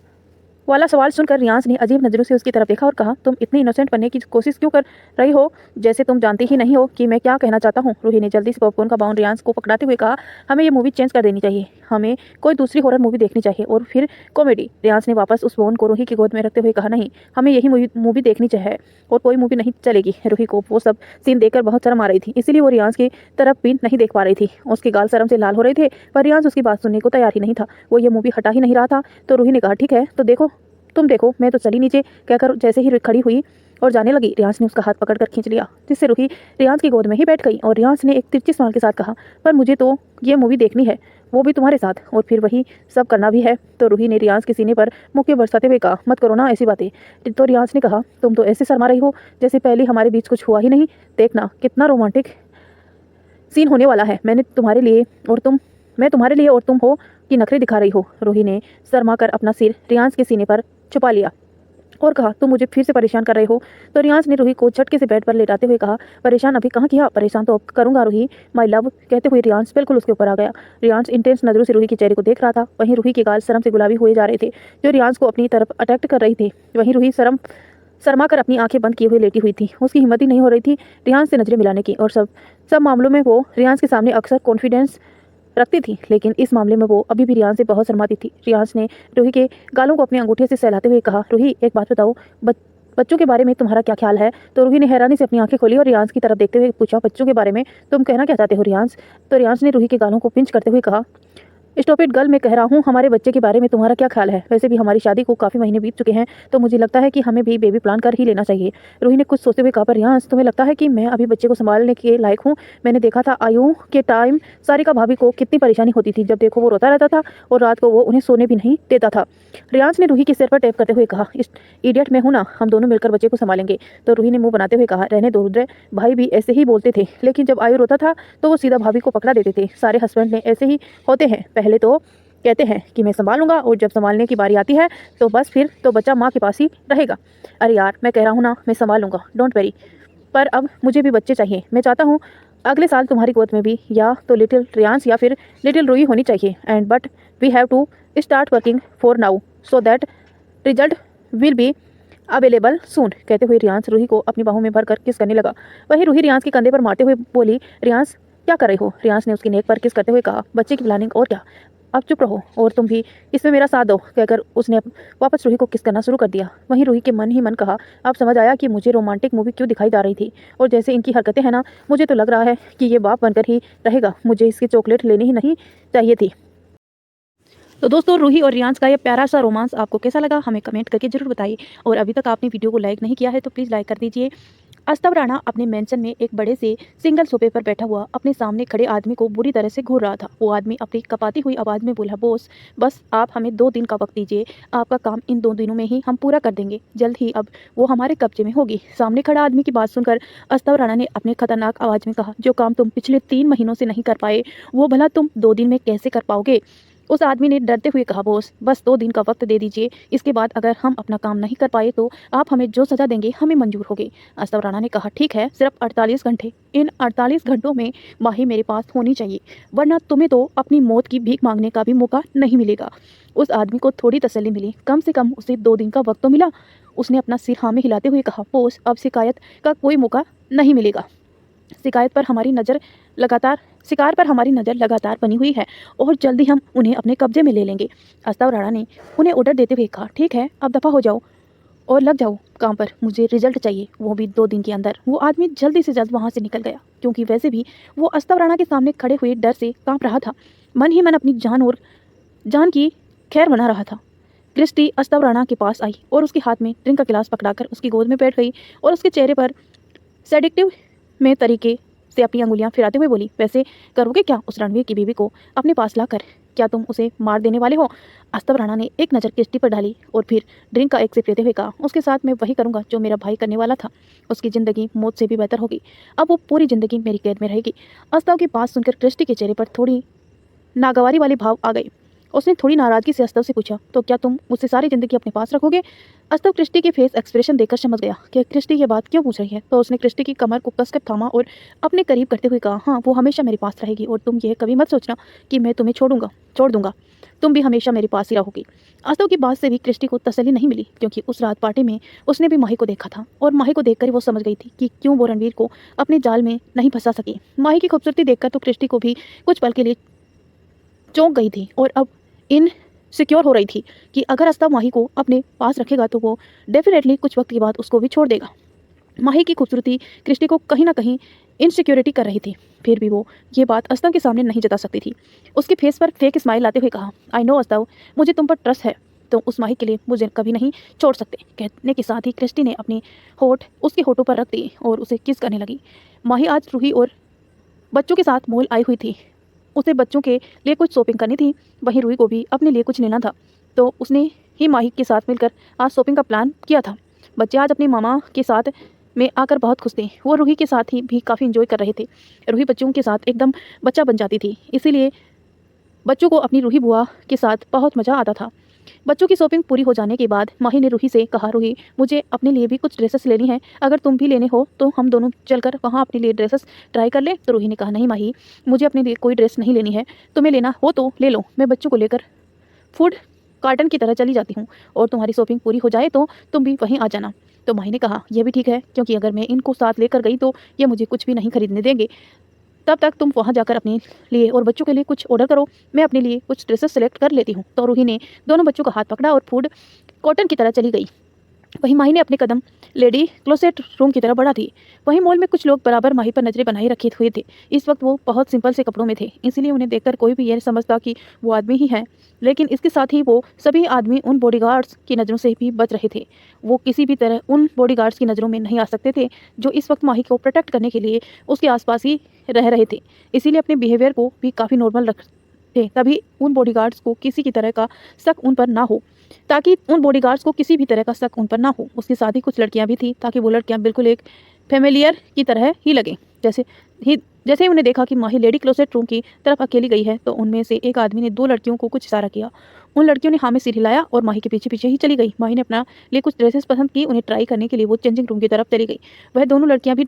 वाला सवाल सुनकर रियांस ने अजीब नज़रों से उसकी तरफ देखा और कहा, तुम इतनी इनोसेंट बनने की कोशिश क्यों कर रही हो, जैसे तुम जानती ही नहीं हो कि मैं क्या कहना चाहता हूँ। रूही ने जल्दी से पॉपकॉर्न का बाउंड रियांस को पकड़ाते हुए कहा, हमें ये मूवी चेंज कर देनी चाहिए, हमें कोई दूसरी हॉरर मूवी देखनी चाहिए और फिर कॉमेडी। रियांस ने वापस उस बाउंड को रूही की गोद में रखते हुए कहा, नहीं, हमें यही मूवी देखनी चाहिए और कोई मूवी नहीं चलेगी। रूही को वो सब सीन देखकर बहुत शर्म आ रही थी, इसीलिए वो रियांस की तरफ भी नहीं देख पा रही थी। उसके गाल शर्म से लाल हो रहे थे, पर रियांस उसकी बात सुनने को तैयार ही नहीं था। वो ये मूवी हटा ही नहीं रहा था। तो रूही ने कहा, ठीक है तो देखो, तुम देखो, मैं तो चली नीचे, कहकर जैसे ही खड़ी हुई और जाने लगी, रियांस ने उसका हाथ पकड़कर खींच लिया, जिससे रूही रियांस की गोद में ही बैठ गई। और रियांस ने एक तिरछी स्माइल के साथ कहा, पर मुझे तो ये मूवी देखनी है, वो भी तुम्हारे साथ, और फिर वही सब करना भी है। तो रूही ने रियांस के सीने पर मुक्के बरसाते हुए कहा, मत करो ना ऐसी बातें। तो रियांस ने कहा, तुम तो ऐसे शर्मा रही हो जैसे पहले हमारे बीच कुछ हुआ ही नहीं। देखना कितना रोमांटिक सीन होने वाला है, मैं तुम्हारे लिए और तुम हो कि नखरे दिखा रही हो। रूही ने शर्मा कर अपना सिर रियांस के सीने पर छुपा लिया और कहा, तुम मुझे फिर से परेशान कर रहे हो। तो रियांस ने रूही को झटके से बेड पर लेटाते हुए कहा, परेशान अभी कहाँ किया, परेशान तो अब करूंगा रूही, माय लव। कहते हुए रियांस बिल्कुल उसके ऊपर आ गया। रियांस इंटेंस नजरों से रूही के चेहरे को देख रहा था। वहीं रूही के गाल शर्म से गुलाबी हुए जा रहे थे, जो रियांस को अपनी तरफ अट्रैक्ट कर रही थी। वहीं रूही शर्मा कर अपनी आंखें बंद किए हुए लेटी हुई थी। उसकी हिम्मत ही नहीं हो रही थी रियांस से नजरें मिलाने की। और सब मामलों में वो रियांस के सामने अक्सर कॉन्फिडेंस रखती थी, लेकिन इस मामले में वो अभी भी रियांस से बहुत शर्माती थी। रियांस ने रूही के गालों को अपनी अंगूठे से सहलाते हुए कहा, रूही एक बात बताओ, बच्चों के बारे में तुम्हारा क्या ख्याल है। तो रूही ने हैरानी से अपनी आंखें खोली और रियांस की तरफ देखते हुए पूछा, बच्चों के बारे में तुम कहना क्या चाहते हो रियांस। तो रियांस ने रूही के गालों को पिंच करते हुए कहा, स्टॉप इट गर्ल, मैं कह रहा हूँ हमारे बच्चे के बारे में तुम्हारा क्या ख्याल है। वैसे भी हमारी शादी को काफ़ी महीने बीत चुके हैं, तो मुझे लगता है कि हमें भी बेबी प्लान कर ही लेना चाहिए। रूही ने कुछ सोचते हुए कहा, पर रियांस तुम्हें लगता है कि मैं अभी बच्चे को संभालने के लायक हूँ। मैंने देखा था आयु के टाइम सारिका भाभी को कितनी परेशानी होती थी, जब देखो वो रोता रहता था और रात को वो उन्हें सोने भी नहीं देता था। रियांस ने रूही के सिर पर टैप करते हुए कहा, इडियट मैं हूँ ना, हम दोनों मिलकर बच्चे को संभालेंगे। तो रूही ने मुंह बनाते हुए कहा, रहने दो रुद्र, भाई भी ऐसे ही बोलते थे, लेकिन जब आयु रोता था तो वो सीधा भाभी को पकड़ा देते थे। सारे हस्बैंड ने ऐसे ही होते हैं, पहले तो कहते हैं कि मैं संभालूंगा और जब संभालने की बारी आती है तो बस फिर तो बच्चा माँ के पास ही रहेगा। अरे यार मैं कह रहा हूँ ना, मैं संभालूंगा, डोंट वेरी। पर अब मुझे भी बच्चे चाहिए। मैं चाहता हूँ अगले साल तुम्हारी गोद में भी या तो लिटिल रियांस या फिर लिटिल रूही होनी चाहिए। And but we have to start working for now so that result will be available soon. कहते हुए रियांस रूही को अपनी बाहों में भरकर किस करने लगा। वहीं रूही रियांस के कंधे पर मारते हुए बोली, रियांस क्या कर रहे हो। रियांस ने उसकी नेक पर किस करते हुए कहा, बच्चे की प्लानिंग और क्या, अब चुप रहो और तुम भी इसमें मेरा साथ दो। कहकर उसने वापस रूही को किस करना शुरू कर दिया। वहीं रूही के मन ही मन कहा, अब समझ आया कि मुझे रोमांटिक मूवी क्यों दिखाई जा रही थी, और जैसे इनकी हरकतें हैं ना, मुझे तो लग रहा है कि ये बाप बनकर ही रहेगा, मुझे इसकी चॉकलेट लेनी ही नहीं चाहिए थी। तो दोस्तों, रूही और रियांस का ये प्यारा सा रोमांस आपको कैसा लगा हमें कमेंट करके जरूर बताइए। और अभी तक आपने वीडियो को लाइक नहीं किया है तो प्लीज़ लाइक कर दीजिए। अस्तव राणा अपने मेंशन में एक बड़े से सिंगल सोफे पर बैठा हुआ अपने सामने खड़े आदमी को बुरी तरह से घूर रहा था। वो आदमी अपनी कपाती हुई आवाज़ में बोला, बॉस बस आप हमें 2 दिन का वक्त दीजिए, आपका काम इन 2 दिनों में ही हम पूरा कर देंगे, जल्द ही अब वो हमारे कब्जे में होगी। सामने खड़ा आदमी की बात सुनकर अस्तव राणा ने अपने खतरनाक आवाज़ में कहा, जो काम तुम पिछले 3 महीनों से नहीं कर पाए वो भला तुम 2 दिन में कैसे कर पाओगे। उस आदमी ने डरते हुए कहा, बॉस बस 2 दिन का वक्त दे दीजिए, इसके बाद अगर हम अपना काम नहीं कर पाए तो आप हमें जो सज़ा देंगे हमें मंजूर होगी। अस्तव राणा ने कहा, ठीक है, सिर्फ 48 घंटे, इन 48 घंटों में माही मेरे पास होनी चाहिए, वरना तुम्हें तो अपनी मौत की भीख मांगने का भी मौका नहीं मिलेगा। उस आदमी को थोड़ी तसल्ली मिली, कम से कम उसे 2 दिन का वक्त तो मिला। उसने अपना सिर हाँ में हिलाते हुए कहा, बॉस अब शिकायत का कोई मौका नहीं मिलेगा, शिकार पर हमारी नज़र लगातार बनी हुई है और जल्दी हम उन्हें अपने कब्जे में ले लेंगे। अस्तव राणा ने उन्हें ऑर्डर देते हुए कहा, ठीक है, अब दफ़ा हो जाओ और लग जाओ काम पर, मुझे रिजल्ट चाहिए, वो भी 2 दिन के अंदर। वो आदमी जल्दी से जल्द वहाँ से निकल गया, क्योंकि वैसे भी वो अस्तव राणा के सामने खड़े हुए डर से कांप रहा था। मन ही मन अपनी जान की खैर बना रहा था। क्रिस्टी अस्तव राणा के पास आई और उसके हाथ में ड्रिंक का गिलास पकड़ाकर उसकी गोद में बैठ गई और उसके चेहरे पर सेडिक्टिव में तरीके से अपनी अंगुलियां फिराते हुए बोली, वैसे करोगे क्या उस रणवीर की बीवी को अपने पास लाकर, क्या तुम उसे मार देने वाले हो। अस्तव राणा ने एक नज़र क्रिस्टी पर डाली और फिर ड्रिंक का एक सिप लेते हुए कहा, उसके साथ मैं वही करूंगा जो मेरा भाई करने वाला था, उसकी ज़िंदगी मौत से भी बेहतर होगी, अब वो पूरी ज़िंदगी मेरी कैद में रहेगी। अस्तव की बात सुनकर क्रिस्टी के चेहरे पर थोड़ी नागवारी वाली भाव आ गई। उसने थोड़ी नाराज़गी से अस्तव से पूछा, तो क्या तुम मुझसे सारी ज़िंदगी अपने पास रखोगे? अस्तव क्रिस्टी के फेस एक्सप्रेशन देखकर समझ गया कि क्रिस्टी ये बात क्यों पूछ रही है। तो उसने क्रिस्टी की कमर को कसकर थामा और अपने करीब करते हुए कहा, हाँ, वो हमेशा मेरे पास रहेगी और तुम ये कभी मत सोचना कि मैं तुम्हें छोड़ दूंगा। तुम भी हमेशा मेरे पास ही रहोगी। अस्तव की बात से भी क्रिस्टी को तसल्ली नहीं मिली, क्योंकि उस रात पार्टी में उसने भी माही को देखा था और माही को देखकर ही वो समझ गई थी कि क्यों वो रणवीर को अपने जाल में नहीं फंसा सकी। माही की खूबसूरती देखकर तो क्रिस्टी को भी कुछ पल के लिए चौंक गई थी और अब इन सिक्योर हो रही थी कि अगर अस्तव माही को अपने पास रखेगा तो वो डेफिनेटली कुछ वक्त के बाद उसको भी छोड़ देगा। माही की खूबसूरती क्रिस्टी को कहीं ना कहीं इनसिक्योरिटी कर रही थी, फिर भी वो ये बात अस्तव के सामने नहीं जता सकती थी। उसके फेस पर फेक स्माइल लाते हुए कहा, आई नो अस्तव, मुझे तुम पर ट्रस्ट है, तो उस माही के लिए मुझे कभी नहीं छोड़ सकते। कहने के साथ ही क्रिस्टी ने अपनी होठ उसके होठों पर रख दी और उसे किस करने लगी। माही आज रूही और बच्चों के साथ मॉल आई हुई थी। उसे बच्चों के लिए कुछ शॉपिंग करनी थी, वहीं रूही को भी अपने लिए कुछ लेना था, तो उसने ही माही के साथ मिलकर आज शॉपिंग का प्लान किया था। बच्चे आज अपने मामा के साथ में आकर बहुत खुश थे। वो रूही के साथ ही भी काफ़ी इंजॉय कर रहे थे। रूही बच्चों के साथ एकदम बच्चा बन जाती थी, इसीलिए बच्चों को अपनी रूही बुआ के साथ बहुत मज़ा आता था। बच्चों की शॉपिंग पूरी हो जाने के बाद माही ने रूही से कहा, रूही, मुझे अपने लिए भी कुछ ड्रेसेस लेनी है, अगर तुम भी लेने हो तो हम दोनों चलकर वहाँ अपने लिए ड्रेसेस ट्राई कर ले। तो रूही ने कहा, नहीं माही, मुझे अपने लिए कोई ड्रेस नहीं लेनी है, तुम्हें लेना हो तो ले लो, मैं बच्चों को लेकर फूड कार्टन की तरह चली जाती हूँ और तुम्हारी शॉपिंग पूरी हो जाए तो तुम भी वहीं आ जाना। तो माही ने कहा, यह भी ठीक है, क्योंकि अगर मैं इनको साथ लेकर गई तो ये मुझे कुछ भी नहीं खरीदने देंगे, तब तक तुम वहाँ जाकर अपने लिए और बच्चों के लिए कुछ ऑर्डर करो, मैं अपने लिए कुछ ड्रेसेस सेलेक्ट कर लेती हूँ। तो रूही ने दोनों बच्चों का हाथ पकड़ा और फूड कॉटन की तरह चली गई। वहीं माही ने अपने कदम लेडी क्लोसेट रूम की तरफ बढ़ा दी। वहीं मॉल में कुछ लोग बराबर माही पर नजरें बनाए रखे हुए थे। इस वक्त वो बहुत सिंपल से कपड़ों में थे, इसीलिए उन्हें देखकर कोई भी यह समझता कि वो आदमी ही है, लेकिन इसके साथ ही वो सभी आदमी उन बॉडीगार्ड्स की नज़रों से भी बच रहे थे। वो किसी भी तरह उन बॉडीगार्ड्स की नज़रों में नहीं आ सकते थे, जो इस वक्त माही को प्रोटेक्ट करने के लिए उसके आसपास ही रह रहे थे, इसीलिए अपने बिहेवियर को भी काफ़ी नॉर्मल रखते, तभी उन बॉडीगार्ड्स को किसी की तरह का शक उन पर ना हो, ताकि उन बॉडीगार्ड्स को किसी भी तरह का शक उन पर ना हो। उसके साथ ही कुछ लड़कियां भी थी, ताकि वो लड़कियां बिल्कुल एक फेमिलियर की तरह ही लगे। जैसे ही उन्हें देखा कि माही लेडी क्लोसेट रूम की तरफ अकेली गई है, तो उनमें से एक आदमी ने दो लड़कियों को कुछ इशारा किया। उन लड़कियों ने हाँ में सिर हिलाया और माही के पीछे पीछे ही चली गई। माही ने अपना लिए कुछ ड्रेसेस पसंद की, उन्हें ट्राई करने के लिए वो चेंजिंग रूम की तरफ चली गई। वह दोनों लड़कियां भी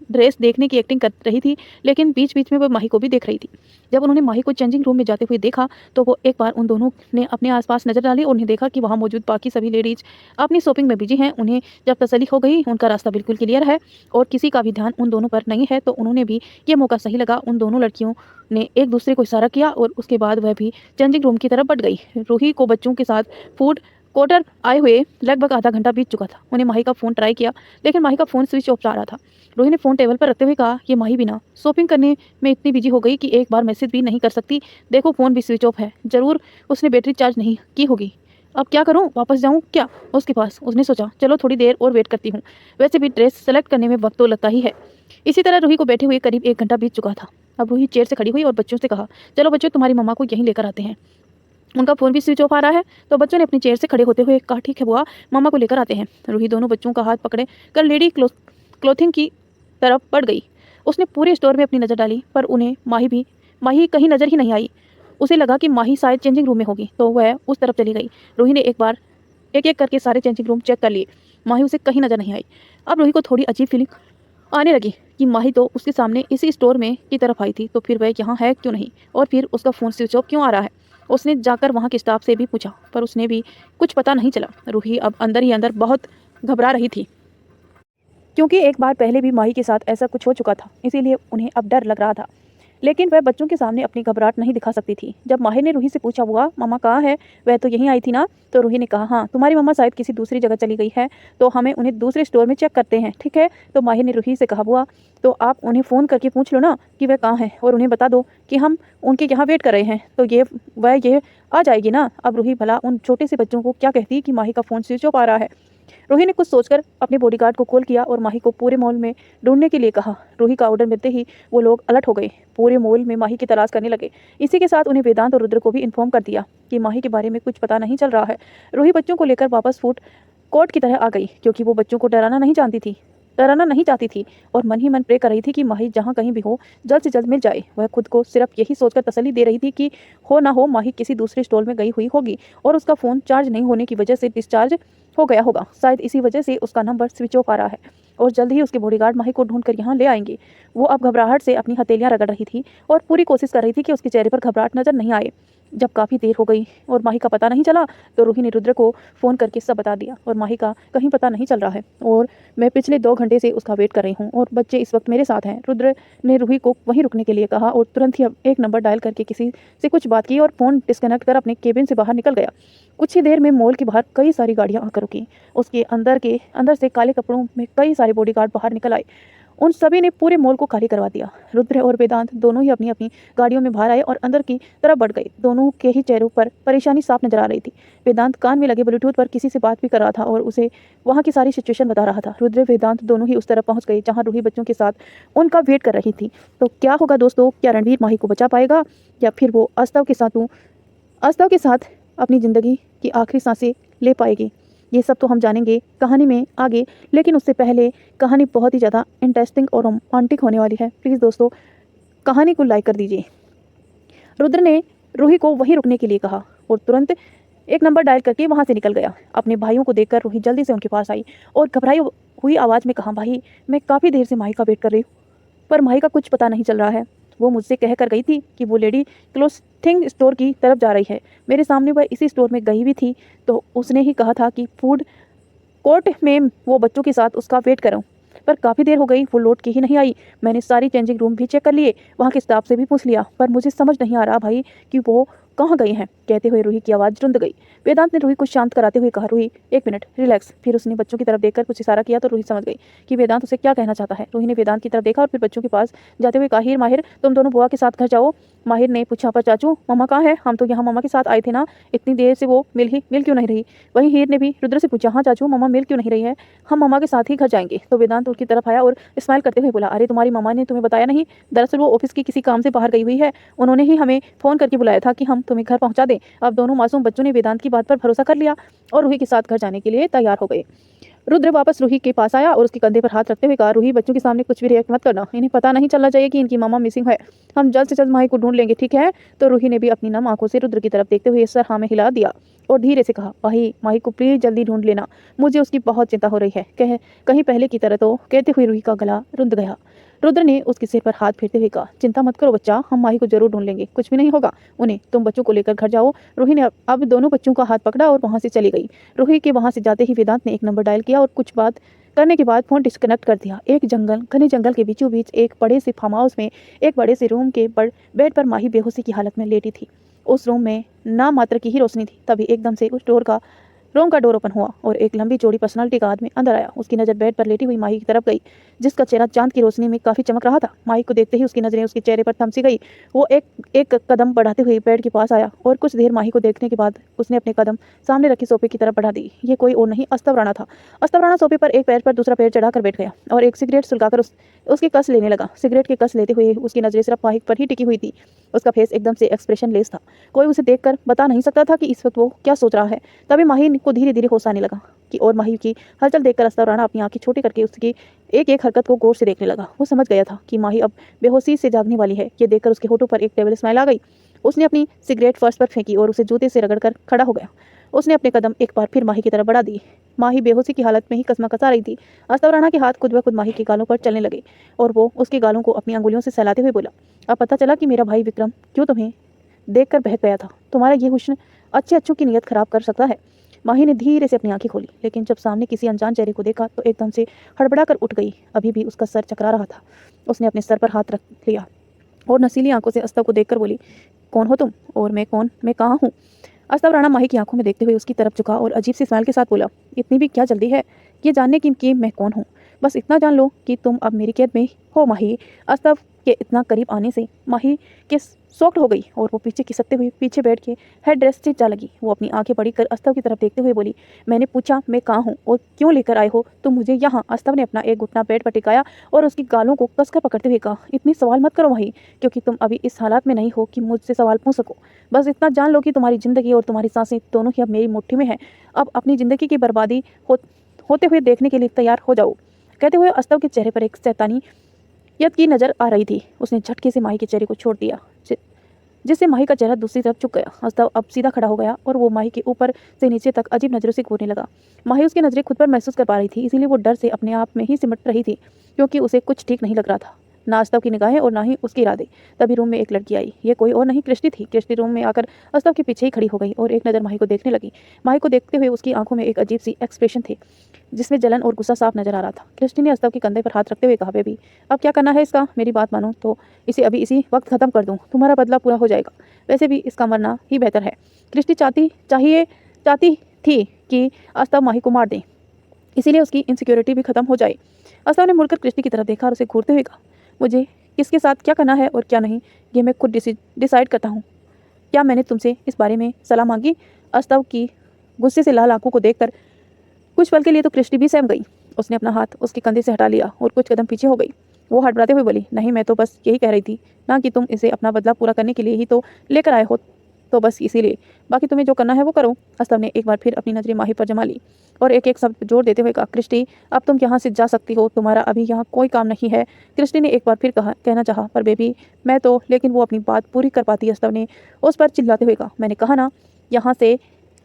ड्रेस देखने की एक्टिंग कर रही थी, लेकिन बीच बीच में वह माही को भी देख रही थी। जब उन्होंने माही को चेंजिंग रूम में जाते हुए देखा, तो वो एक बार उन दोनों ने अपने आसपास नजर डाली और उन्हें देखा कि वहाँ मौजूद बाकी सभी लेडीज अपनी शॉपिंग में बिजी हैं। उन्हें जब तसल्ली हो गई उनका रास्ता बिल्कुल क्लियर है और किसी का भी ध्यान उन दोनों पर नहीं है, तो उन्होंने भी ये मौका सही लगा। उन दोनों लड़कियों ने एक दूसरे को इशारा किया और उसके बाद वह भी चेंजिंग रूम की तरफ बढ़ गई। रूही को बच्चों के साथ फूड कोर्टर आए हुए लगभग आधा घंटा बीत चुका था। उन्हें माही का फ़ोन ट्राई किया, लेकिन माही का फ़ोन स्विच ऑफ आ रहा था। रूही ने फ़ोन टेबल पर रखते हुए कहा, ये माही बिना शॉपिंग करने में इतनी बिजी हो गई कि एक बार मैसेज भी नहीं कर सकती। देखो फ़ोन भी स्विच ऑफ है, ज़रूर उसने बैटरी चार्ज नहीं की होगी। अब क्या करूं, वापस जाऊं क्या उसके पास? उसने सोचा, चलो थोड़ी देर और वेट करती हूं, वैसे भी ड्रेस सेलेक्ट करने में वक्त तो लगता ही है। इसी तरह रूही को बैठे हुए करीब 1 घंटा बीत चुका था। अब रूही चेयर से खड़ी हुई और बच्चों से कहा, चलो बच्चों, तुम्हारी मम्मा को यहीं लेकर आते हैं। उनका फ़ोन भी स्विच ऑफ आ रहा है। तो बच्चों ने अपनी चेयर से खड़े होते हुए कहा, ठीक है बुआ, मम्मा को लेकर आते हैं। रूही दोनों बच्चों का हाथ पकड़े कर लेडी क्लोथिंग की तरफ बढ़ गई। उसने पूरे स्टोर में अपनी नज़र डाली, पर उन्हें माही कहीं नज़र ही नहीं आई। उसे लगा कि माही शायद चेंजिंग रूम में होगी, तो वह उस तरफ चली गई। रूही ने एक एक करके सारे चेंजिंग रूम चेक कर लिए, माही उसे कहीं नज़र नहीं आई। अब रूही को थोड़ी अजीब फीलिंग आने लगी कि माही तो उसके सामने इसी स्टोर में की तरफ आई थी, तो फिर वह यहाँ है क्यों नहीं, और फिर उसका फ़ोन स्विच ऑफ क्यों आ रहा है। उसने जाकर वहाँ के स्टाफ से भी पूछा, पर उसने भी कुछ पता नहीं चला। रूही अब अंदर ही अंदर बहुत घबरा रही थी, क्योंकि एक बार पहले भी माही के साथ ऐसा कुछ हो चुका था, इसीलिए उन्हें अब डर लग रहा था। लेकिन वह बच्चों के सामने अपनी घबराहट नहीं दिखा सकती थी। जब माही ने रूही से पूछा, बुआ मम्मा कहाँ है, वह तो यहीं आई थी ना? तो रूही ने कहा, हाँ, तुम्हारी मम्मा शायद किसी दूसरी जगह चली गई है, तो हमें उन्हें दूसरे स्टोर में चेक करते हैं, ठीक है? तो माही ने रूही से कहा, बुआ तो आप उन्हें फ़ोन करके पूछ लो ना कि वह कहाँ है, और उन्हें बता दो कि हम उनके यहाँ वेट कर रहे हैं, तो ये आ जाएगी ना। अब रूही भला उन छोटे से बच्चों को क्या कहती कि माही का फ़ोन स्विच ऑफ आ रहा है। रूही ने कुछ सोचकर अपने बॉडीगार्ड को कॉल किया और माही को पूरे मॉल में ढूंढने के लिए कहा। रूही का ऑर्डर मिलते ही वो लोग अलर्ट हो गए, पूरे मॉल में माही की तलाश करने लगे। इसी के साथ उन्हें वेदांत और रुद्र को भी इन्फॉर्म कर दिया कि माही के बारे में कुछ पता नहीं चल रहा है। रूही बच्चों को लेकर वापस फूड कोर्ट की तरह आ गई, क्योंकि वो बच्चों को डराना नहीं जानती थी। कराना नहीं चाहती थी और मन ही मन प्रे कर रही थी कि माही जहाँ कहीं भी हो जल्द से जल्द मिल जाए। वह खुद को सिर्फ यही सोचकर तसल्ली दे रही थी कि हो ना हो माही किसी दूसरे स्टॉल में गई हुई होगी और उसका फ़ोन चार्ज नहीं होने की वजह से डिस्चार्ज हो गया होगा। शायद इसी वजह से उसका नंबर स्विच ऑफ आ रहा है और जल्द ही उसके बॉडीगार्ड माही को ढूंढ कर यहाँ ले आएंगे। वो अब घबराहट से अपनी हथेलियां रगड़ रही थी और पूरी कोशिश कर रही थी कि उसके चेहरे पर घबराहट नजर नहीं आए। जब काफ़ी देर हो गई और माही का पता नहीं चला तो रूही ने रुद्र को फ़ोन करके सब बता दिया और माही का कहीं पता नहीं चल रहा है और मैं पिछले 2 घंटे से उसका वेट कर रही हूँ और बच्चे इस वक्त मेरे साथ हैं। रुद्र ने रूही को वहीं रुकने के लिए कहा और तुरंत ही एक नंबर डायल करके किसी से कुछ बात की और फ़ोन डिस्कनेक्ट कर अपने केबिन से बाहर निकल गया। कुछ ही देर में मॉल के बाहर कई सारी गाड़ियां आकर रुकी। उसके अंदर से काले कपड़ों में कई सारे बॉडीगार्ड बाहर निकल आए। उन सभी ने पूरे मॉल को खाली करवा दिया। रुद्र और वेदांत दोनों ही अपनी अपनी गाड़ियों में बाहर आए और अंदर की तरफ बढ़ गए। दोनों के ही चेहरों पर परेशानी साफ नजर आ रही थी। वेदांत कान में लगे ब्लूटूथ पर किसी से बात भी कर रहा था और उसे वहाँ की सारी सिचुएशन बता रहा था। रुद्र वेदांत दोनों ही उस तरफ पहुंच गए जहाँ रूही बच्चों के साथ उनका वेट कर रही थी। तो क्या होगा दोस्तों, क्या रणवीर माही को बचा पाएगा या फिर वो अस्तव के साथ अपनी ज़िंदगी की आखिरी सांसें ले पाएगी? ये सब तो हम जानेंगे कहानी में आगे, लेकिन उससे पहले कहानी बहुत ही ज़्यादा इंटरेस्टिंग और रोमांटिक होने वाली है। प्लीज़ दोस्तों कहानी को लाइक कर दीजिए। रुद्र ने रूही को वहीं रुकने के लिए कहा और तुरंत एक नंबर डायल करके वहाँ से निकल गया। अपने भाइयों को देखकर रूही जल्दी से उनके पास आई और घबराई हुई आवाज़ में कहा, भाई मैं काफ़ी देर से माही का वेट कर रही हूँ पर माही का कुछ पता नहीं चल रहा है। वो मुझसे कह कर गई थी कि वो लेडी क्लोथिंग स्टोर की तरफ जा रही है। मेरे सामने वह इसी स्टोर में गई भी थी तो उसने ही कहा था कि फूड कोर्ट में वो बच्चों के साथ उसका वेट करूं, पर काफ़ी देर हो गई वो लौट के ही नहीं आई। मैंने सारी चेंजिंग रूम भी चेक कर लिए, वहाँ के स्टाफ से भी पूछ लिया, पर मुझे समझ नहीं आ रहा भाई कि वो कहाँ गई हैं। कहते हुए रूही की आवाज़ रुंध गई। वेदांत ने रूही को शांत कराते हुए कहा, रूही 1 मिनट रिलैक्स। फिर उसने बच्चों की तरफ देखकर कुछ इशारा किया तो रूही समझ गई कि वेदांत उसे क्या कहना चाहता है। रूही ने वेदांत की तरफ देखा और फिर बच्चों के पास जाते हुए कहा, हीर माहिर तुम दोनों बुआ के साथ घर जाओ। माहिर ने पूछा, पर चाचू मम्मा कहाँ है? हम तो यहाँ मम्मा के साथ आए थे ना, इतनी देर से वो मिल क्यों नहीं रही? वहीं हीर ने भी रुद्र से पूछा, हाँ चाचू मम्मा मिल क्यों नहीं रही है? हम मम्मा के साथ ही घर जाएंगे। तो वेदांत उनकी तरफ आया और स्माइल करते हुए बोला, अरे तुम्हारी मम्मा ने तुम्हें बताया नहीं? दरअसल वो ऑफिस के किसी काम से बाहर गई हुई है, उन्होंने ही हमें फ़ोन करके बुलाया था कि हम तुम्हें घर पहुँचा दें। अब दोनों मासूम बच्चों ने वेदांत की बात पर भरोसा कर लिया और रूही के साथ घर जाने के लिए तैयार हो गए। रुद्र वापस रूही के पास आया और उसके कंधे पर हाथ रखते हुए कहा, रूही बच्चों के सामने कुछ भी रिएक्ट मत करना, इन्हें पता नहीं चलना चाहिए कि इनकी मामा मिसिंग है। हम जल्द से जल्द माही को ढूंढ लेंगे, ठीक है? तो रूही ने भी अपनी नम आंखों से रुद्र की तरफ देखते हुए सर हाँ में हिला दिया और धीरे से कहा, माही को प्लीज जल्दी ढूंढ लेना, मुझे उसकी बहुत चिंता हो रही है। कहीं पहले की तरह तो। कहते हुए रूही का गला रुंध गया। रुद्र ने उसके सिर पर हाथ फेरते हुए कहा, चिंता मत करो बच्चा, हम माही को जरूर ढूंढ लेंगे, कुछ भी नहीं होगा उन्हें, तुम बच्चों को लेकर घर जाओ। रूही ने अब दोनों बच्चों का हाथ पकड़ा और वहां से चली गई। रूही के वहां से जाते ही वेदांत ने एक नंबर डायल किया और कुछ बात करने के बाद फोन डिस्कनेक्ट कर दिया। एक घने जंगल के बीचों बीच एक बड़े से फार्म हाउस में एक बड़े से रूम के बेड पर माही बेहोशी की हालत में लेटी थी। उस रूम में नाम मात्र की ही रोशनी थी। तभी एकदम से उस रूम का डोर ओपन हुआ और एक लंबी चौड़ी पर्सनालिटी का आदमी अंदर आया। उसकी नज़र बेड पर लेटी हुई माही की तरफ गई, जिसका चेहरा चांद की रोशनी में काफ़ी चमक रहा था। माही को देखते ही उसकी नज़रें उसके चेहरे पर थम सी गई। वो एक कदम बढ़ाते हुए बेड के पास आया और कुछ देर माही को देखने के बाद उसने अपने कदम सामने रखे सोफे की तरफ बढ़ा दी। ये कोई और नहीं, अस्तव राणा था। अस्तव राणा सोफे पर एक पैर पर दूसरा पैर चढ़ाकर बैठ गया और एक सिगरेट सुलगाकर उसके कस लेने लगा। सिगरेट के कस लेते हुए उसकी नज़रें सिर्फ माही पर ही टिकी हुई थी। उसका फेस एकदम से एक्सप्रेशन लेस था। कोई उसे देखकर बता नहीं सकता था कि इस वक्त वो क्या सोच रहा है। तभी माही को धीरे धीरे होश आने लगा कि और माही की हलचल देखकर अस्तव राणा अपनी आंखें छोटी करके उसकी एक एक हरकत को गौर से देखने लगा। वो समझ गया था कि माही अब बेहोशी से जागने वाली है। ये देखकर उसके होठों पर एक टेबल स्माइल आ गई। उसने अपनी सिगरेट फर्श पर फेंकी और उसे जूते से रगड़कर खड़ा हो गया। उसने अपने कदम एक बार फिर माही की तरफ बढ़ा दिए। माही बेहोशी की हालत में ही कसमा-कसा रही थी। अस्तव राणा के हाथ खुद ब खुद माही के गालों पर चलने लगे और वो उसके गालों को अपनी अंगुलियों से सहलाते हुए बोला, अब पता चला कि मेरा भाई विक्रम क्यों तुम्हें देखकर बहक गया था। तुम्हारा ये हुस्न अच्छों की नीयत खराब कर सकता है। माही ने धीरे से अपनी आंखें खोली, लेकिन जब सामने किसी अनजान चेहरे को देखा तो एकदम से हड़बड़ा कर उठ गई। अभी भी उसका सर चकरा रहा था। उसने अपने सर पर हाथ रख लिया और नसीली आंखों से अस्तव को देखकर बोली, कौन हो तुम और मैं कौन, मैं कहाँ हूँ? अस्तव राणा माही की आंखों में देखते हुए उसकी तरफ झुका और अजीब सी स्माइल के साथ बोला, इतनी भी क्या जल्दी है ये जानने की कि मैं कौन हूँ? बस इतना जान लो कि तुम अब मेरी कैद में हो माही। अस्तव के इतना करीब आने से माही के शॉक्ड हो गई और वो पीछे खिसकते हुए पीछे बैठ के हेड रेस्ट से जा लगी। वो अपनी आंखें बड़ी कर अस्तव की तरफ देखते हुए बोली, मैंने पूछा मैं कहाँ हूँ और क्यों लेकर आए हो तुम मुझे यहाँ? अस्तव ने अपना एक घुटना पेट पर टिकाया और उसकी गालों को कसकर पकड़ते हुए कहा, इतनी सवाल मत करो माही, क्योंकि तुम अभी इस हालात में नहीं हो कि मुझसे सवाल पूछ सको। बस इतना जान लो कि तुम्हारी ज़िंदगी और तुम्हारी सांसें दोनों ही अब मेरी मुट्ठी में है। अब अपनी ज़िंदगी की बर्बादी होते हुए देखने के लिए तैयार हो जाओ। कहते हुए अस्तव के चेहरे पर एक शैतानियत की नज़र आ रही थी। उसने झटके से माही के चेहरे को छोड़ दिया, जिससे माही का चेहरा दूसरी तरफ झुक गया। अस्तव अब सीधा खड़ा हो गया और वो माही के ऊपर से नीचे तक अजीब नज़रों से घूरने लगा। माही उसकी नज़रें खुद पर महसूस कर पा रही थी, इसीलिए वो डर से अपने आप में ही सिमट रही थी, क्योंकि उसे कुछ ठीक नहीं लग रहा था, ना अस्तव की निगाहें और ना ही उसके इरादे। तभी रूम में एक लड़की आई। ये कोई और नहीं, कृष्टि थी। कृष्टि रूम में आकर अस्तव के पीछे ही खड़ी हो गई और एक नज़र माही को देखने लगी। माही को देखते हुए उसकी आंखों में एक अजीब सी एक्सप्रेशन थे, जिसमें जलन और गुस्सा साफ नजर आ रहा था। कृष्टि ने अस्तव के कंधे पर हाथ रखते हुए कहा, बेबी अब क्या करना है इसका? मेरी बात मानो तो इसे अभी इसी वक्त खत्म कर दूं, तुम्हारा बदला पूरा हो जाएगा। वैसे भी इसका मरना ही बेहतर है। कृष्टि चाहती थी कि अस्तव माही को मार दे, इसीलिए उसकी इनसिक्योरिटी भी खत्म हो जाए। अस्तव ने मुड़कर कृष्टि की तरफ देखा और उसे घूरते हुए कहा, मुझे किसके साथ क्या करना है और क्या नहीं, ये मैं खुद डिसाइड करता हूँ। क्या मैंने तुमसे इस बारे में सलाह मांगी? अस्तव की गुस्से से लाल आंखों को देखकर कुछ पल के लिए तो कृष्टि भी सहम गई। उसने अपना हाथ उसके कंधे से हटा लिया और कुछ कदम पीछे हो गई। वो हड़बड़ाते हुए बोली, नहीं, मैं तो बस यही कह रही थी ना कि तुम इसे अपना बदला पूरा करने के लिए ही तो लेकर आए हो, तो बस इसीलिए। बाकी तुम्हें जो करना है वो करो। अस्तव ने एक बार फिर अपनी नजरें माही पर जमा ली और एक एक शब्द जोर देते हुए कहा, कृष्टि अब तुम यहाँ से जा सकती हो, तुम्हारा अभी यहाँ कोई काम नहीं है। कृष्टि ने एक बार फिर कहना चाहा, पर बेबी मैं तो, लेकिन वो अपनी बात पूरी कर पाती। अस्तव ने उस पर चिल्लाते हुए कहा, मैंने कहा ना यहाँ से।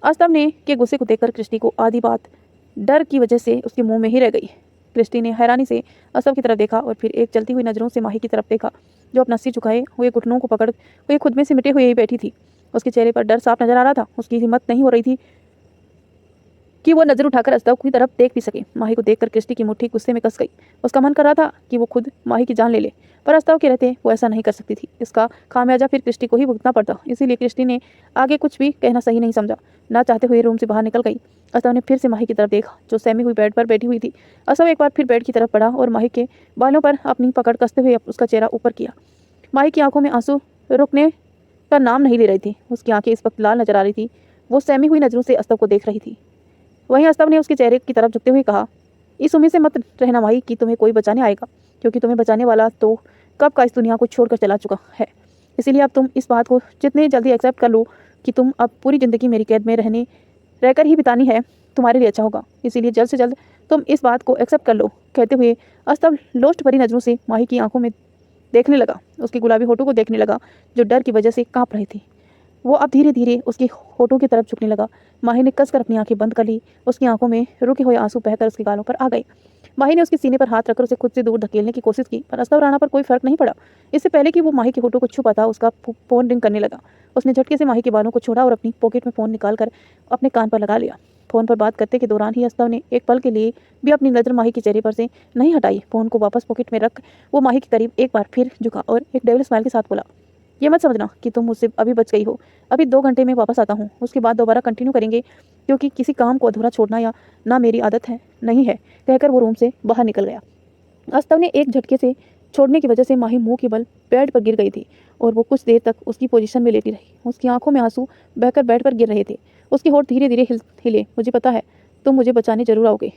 अस्तव ने के गुस्से को देखकर कृष्टि को आधी बात डर की वजह से उसके मुंह में ही रह गई। कृष्टि ने हैरानी से अस्तव की तरफ देखा और फिर एक चलती हुई नज़रों से माही की तरफ देखा, जो अपना सिर झुकाए हुए घुटनों को पकड़ हुए खुद में सिमटे हुए ही बैठी थी। उसके चेहरे पर डर साफ नजर आ रहा था। उसकी हिम्मत नहीं हो रही थी कि वो नजर उठाकर अस्तव की तरफ देख भी सके। माही को देखकर कृष्टि की मुट्ठी गुस्से में कस गई। उसका मन कर रहा था कि वो खुद माही की जान ले ले, पर अस्तव के रहते वो ऐसा नहीं कर सकती थी। इसका खामियाजा फिर कृष्टि को ही भुगतना पड़ता। इसीलिए कृष्टि ने आगे कुछ भी कहना सही नहीं समझा। ना चाहते हुए रूम से बाहर निकल गई। अस्तव ने फिर से माही की तरफ देखा, जो सहमी हुई बेड पर बैठी हुई थी। अस्तव एक बार फिर बेड की तरफ बढ़ा और माही के बालों पर अपनी पकड़ कसते हुए उसका चेहरा ऊपर किया। माही की आंखों में आंसू रुकने का नाम नहीं ले रही थी। उसकी आंखें इस वक्त लाल नजर आ रही थी। वो सहमी हुई नजरों से अस्तव को देख रही थी। वहीं अस्तव ने उसके चेहरे की तरफ झुकते हुए कहा, इस उम्मीद से मत रहना माही कि तुम्हें कोई बचाने आएगा, क्योंकि तुम्हें बचाने वाला तो कब का इस दुनिया को छोड़कर चला चुका है। इसीलिए अब तुम इस बात को जितने जल्दी एक्सेप्ट कर लो कि तुम अब पूरी ज़िंदगी मेरी कैद में रहकर ही बितानी है, तुम्हारे लिए अच्छा होगा। इसीलिए जल्द से जल्द तुम इस बात को एक्सेप्ट कर लो। कहते हुए अस्तव लोस्ट भरी नज़रों से माही की आंखों में देखने लगा, उसके गुलाबी होठों को देखने लगा, जो डर की वजह से काँप रही थी। वो अब धीरे धीरे उसके होठों की तरफ झुकने लगा। माही ने कसकर अपनी आंखें बंद कर ली। उसकी आंखों में रुके हुए आंसू बहकर उसके गालों पर आ गए। माही ने उसके सीने पर हाथ रखकर उसे खुद से दूर धकेलने की कोशिश की, पर अस्तव राणा पर कोई फर्क नहीं पड़ा। इससे पहले कि वो माही के होठों को छू पाता, उसका फोन रिंग करने लगा। उसने झटके से माही के बालों को छोड़ा और अपनी पॉकेट में फ़ोन निकालकर अपने कान पर लगा लिया। फ़ोन पर बात करते के दौरान ही अस्तव ने एक पल के लिए भी अपनी नज़र माही के चेहरे पर से नहीं हटाई। फ़ोन को वापस पॉकेट में रख वो माही के करीब एक बार फिर झुका और एक डेविल स्माइल के साथ बोला, ये मत समझना कि तुम मुझसे अभी बच गई हो। अभी 2 घंटे में वापस आता हूँ, उसके बाद दोबारा कंटिन्यू करेंगे, क्योंकि किसी काम को अधूरा छोड़ना या ना मेरी आदत है नहीं है। कहकर वो रूम से बाहर निकल गया। अस्तव ने एक झटके से छोड़ने की वजह से माही मुंह के बल बेड पर गिर गई थी और वो कुछ देर तक उसकी पोजीशन में लेटी रही। उसकी आंखों में आंसू बहकर बेड पर गिर रहे थे। उसके होठ धीरे धीरे हिले। मुझे पता है तुम मुझे बचाने जरूर आओगे,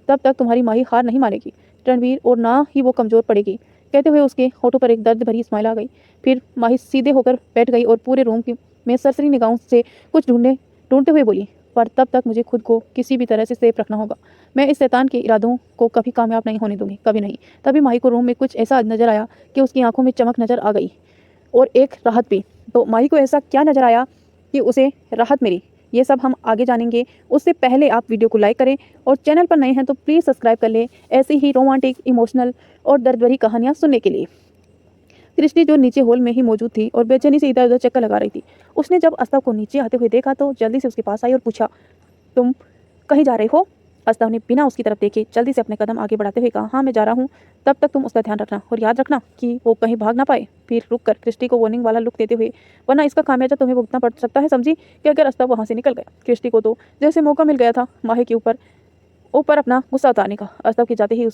तब तक तुम्हारी माही हार नहीं मानेगी रणवीर, और ना ही वो कमज़ोर पड़ेगी। कहते हुए उसके होठों पर एक दर्द भरी स्माइल आ गई। फिर माही सीधे होकर बैठ गई और पूरे रूम में सरसरी निगाहों से कुछ ढूंढते हुए बोली, पर तब तक मुझे खुद को किसी भी तरह से सेफ रखना होगा। मैं इस शैतान के इरादों को कभी कामयाब नहीं होने दूंगी, कभी नहीं। तभी माही को रूम में कुछ ऐसा नजर आया कि उसकी आंखों में चमक नजर आ गई और एक राहत भी। तो माही को ऐसा क्या नजर आया कि उसे राहत मिली, ये सब हम आगे जानेंगे। उससे पहले आप वीडियो को लाइक करें और चैनल पर नए हैं तो प्लीज़ सब्सक्राइब कर लें ऐसी ही रोमांटिक, इमोशनल और दर्द भरी कहानियाँ सुनने के लिए। कृष्टि जो नीचे हॉल में ही मौजूद थी और बेचैनी से इधर उधर चक्कर लगा रही थी, उसने जब अस्तव को नीचे आते हुए देखा तो जल्दी से उसके पास आई और पूछा, तुम कहीं जा रहे हो? अस्तव ने बिना उसकी तरफ देखे जल्दी से अपने कदम आगे बढ़ाते हुए कहा, हाँ मैं जा रहा हूँ, तब तक तुम उसका ध्यान रखना और याद रखना कि वो कहीं भाग ना पाए। फिर रुक कर कृष्टि को वार्निंग वाला लुक देते हुए, वरना इसका खामियाजा तुम्हें भुगतना पड़ सकता है, समझी? कि अगर अस्तव वहाँ से निकल गया। कृष्टि को तो जैसे मौका मिल गया था माही के ऊपर अपना गुस्सा उतारने का। अस्तव के जाते ही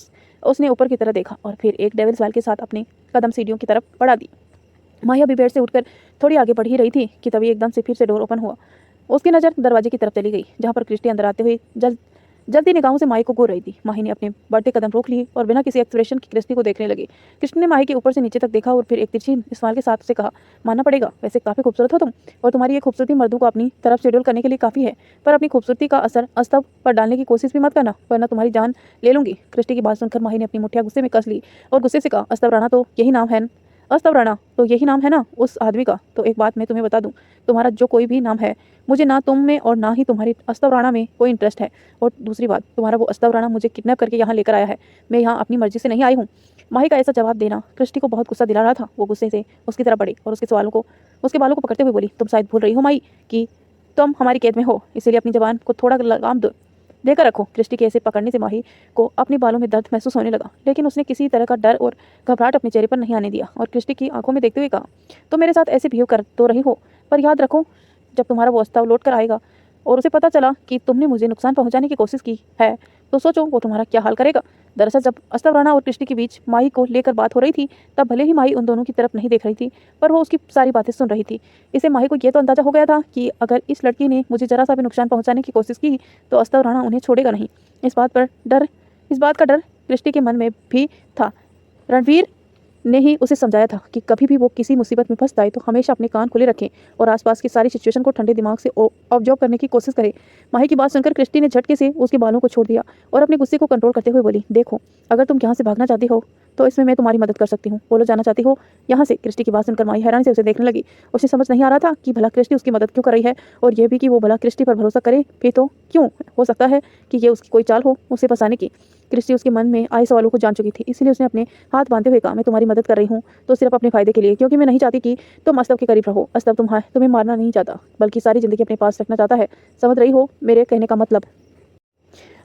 उसने ऊपर की तरफ देखा और फिर एक डेविल स्माइल के साथ अपने कदम सीढ़ियों की तरफ बढ़ा दी। माही अभी बेड से उठकर थोड़ी आगे बढ़ ही रही थी कि तभी एकदम से फिर से डोर ओपन हुआ। उसकी नज़र दरवाजे की तरफ चली गई, जहाँ पर कृष्टि अंदर आते हुए जल्दी निगाहों से माही को घूर रही थी। माही ने अपने बढ़ते कदम रोक लिए और बिना किसी एक्सप्रेशन की कृष्टि को देखने लगी। कृष्ण ने माही के ऊपर से नीचे तक देखा और फिर एक तिरछी स्माइल के साथ उसे कहा, मानना पड़ेगा, वैसे काफ़ी खूबसूरत हो तुम, और तुम्हारी ये खूबसूरती मर्दों को अपनी तरफ शेड्यूल करने के लिए काफ़ी है, पर अपनी खूबसूरती का असर अस्तव पर डालने की कोशिश भी मत करना, वरना तुम्हारी जान ले लूंगी। कृष्टि की बात सुनकर माही ने अपनी मुठ्ठियां गुस्से में कस ली और गुस्से से कहा, अस्तव राणा तो यही नाम है, अस्तव राणा तो यही नाम है ना उस आदमी का। तो एक बात मैं तुम्हें बता दूं, तुम्हारा जो कोई भी नाम है, मुझे ना तुम में और ना ही तुम्हारी अस्तव राणा में कोई इंटरेस्ट है। और दूसरी बात, तुम्हारा वो अस्तव राणा मुझे किडनैप करके यहाँ लेकर आया है, मैं यहाँ अपनी मर्जी से नहीं आई हूँ। माही का ऐसा जवाब देना कृष्टि को बहुत गुस्सा दिला रहा था। वो गुस्से से उसकी तरफ बढ़ी और उसके बालों को पकड़ते हुए बोली, तुम शायद भूल रही हो माही कि तुम हमारी कैद में हो, इसीलिए अपनी जबान को थोड़ा लगाम दो देकर रखो। कृष्टि के ऐसे पकड़ने से माही को अपने बालों में दर्द महसूस होने लगा, लेकिन उसने किसी तरह का डर और घबराहट अपने चेहरे पर नहीं आने दिया और कृष्टि की आंखों में देखते हुए कहा, तो मेरे साथ ऐसे बिहेव कर तो रही हो, पर याद रखो जब तुम्हारा वो अस्तव लौट कर आएगा और उसे पता चला कि तुमने मुझे नुकसान पहुंचाने की कोशिश की है, तो सोचो वो तुम्हारा क्या हाल करेगा। दरअसल जब अस्तव राणा और कृष्टि के बीच माही को लेकर बात हो रही थी, तब भले ही माही उन दोनों की तरफ नहीं देख रही थी, पर वो उसकी सारी बातें सुन रही थी। इसे माही को ये तो अंदाजा हो गया था कि अगर इस लड़की ने मुझे जरा सा भी नुकसान पहुंचाने की कोशिश की तो अस्तव राणा उन्हें छोड़ेगा नहीं। इस बात का डर कृष्टि के मन में भी था। रणवीर ने ही उसे समझाया था कि कभी भी वो किसी मुसीबत में फंस जाए तो हमेशा अपने कान खुले रखें और आसपास की सारी सिचुएशन को ठंडे दिमाग से ऑब्जर्व करने की कोशिश करे। माही की बात सुनकर कृष्टि ने झटके से उसके बालों को छोड़ दिया और अपने गुस्से को कंट्रोल करते हुए बोली, देखो अगर तुम यहाँ से भागना चाहती हो तो इसमें मैं तुम्हारी मदद कर सकती हूँ। बोलो जाना चाहती हो यहाँ से। कृष्टि की बात सुनकर माही हैरानी से उसे देखने लगी। उसे समझ नहीं आ रहा था कि भला कृष्टि उसकी मदद क्यों कर रही है, और यह भी कि वो भला कृष्टि पर भरोसा करे भी तो क्यों। हो सकता है कि ये उसकी कोई चाल हो उसे फंसाने की। कृष्टि उसके मन में आए सवालों को जान चुकी थी, इसलिए उसने अपने हाथ बांधते हुए कहा, मैं तुम्हारी मदद कर रही हूँ तो सिर्फ अपने फायदे के लिए, क्योंकि मैं नहीं चाहती कि तुम अस्तव के करीब रहो। अस्तव तुम्हें मारना नहीं चाहता, बल्कि सारी जिंदगी अपने पास रखना चाहता है। समझ रही हो मेरे कहने का मतलब?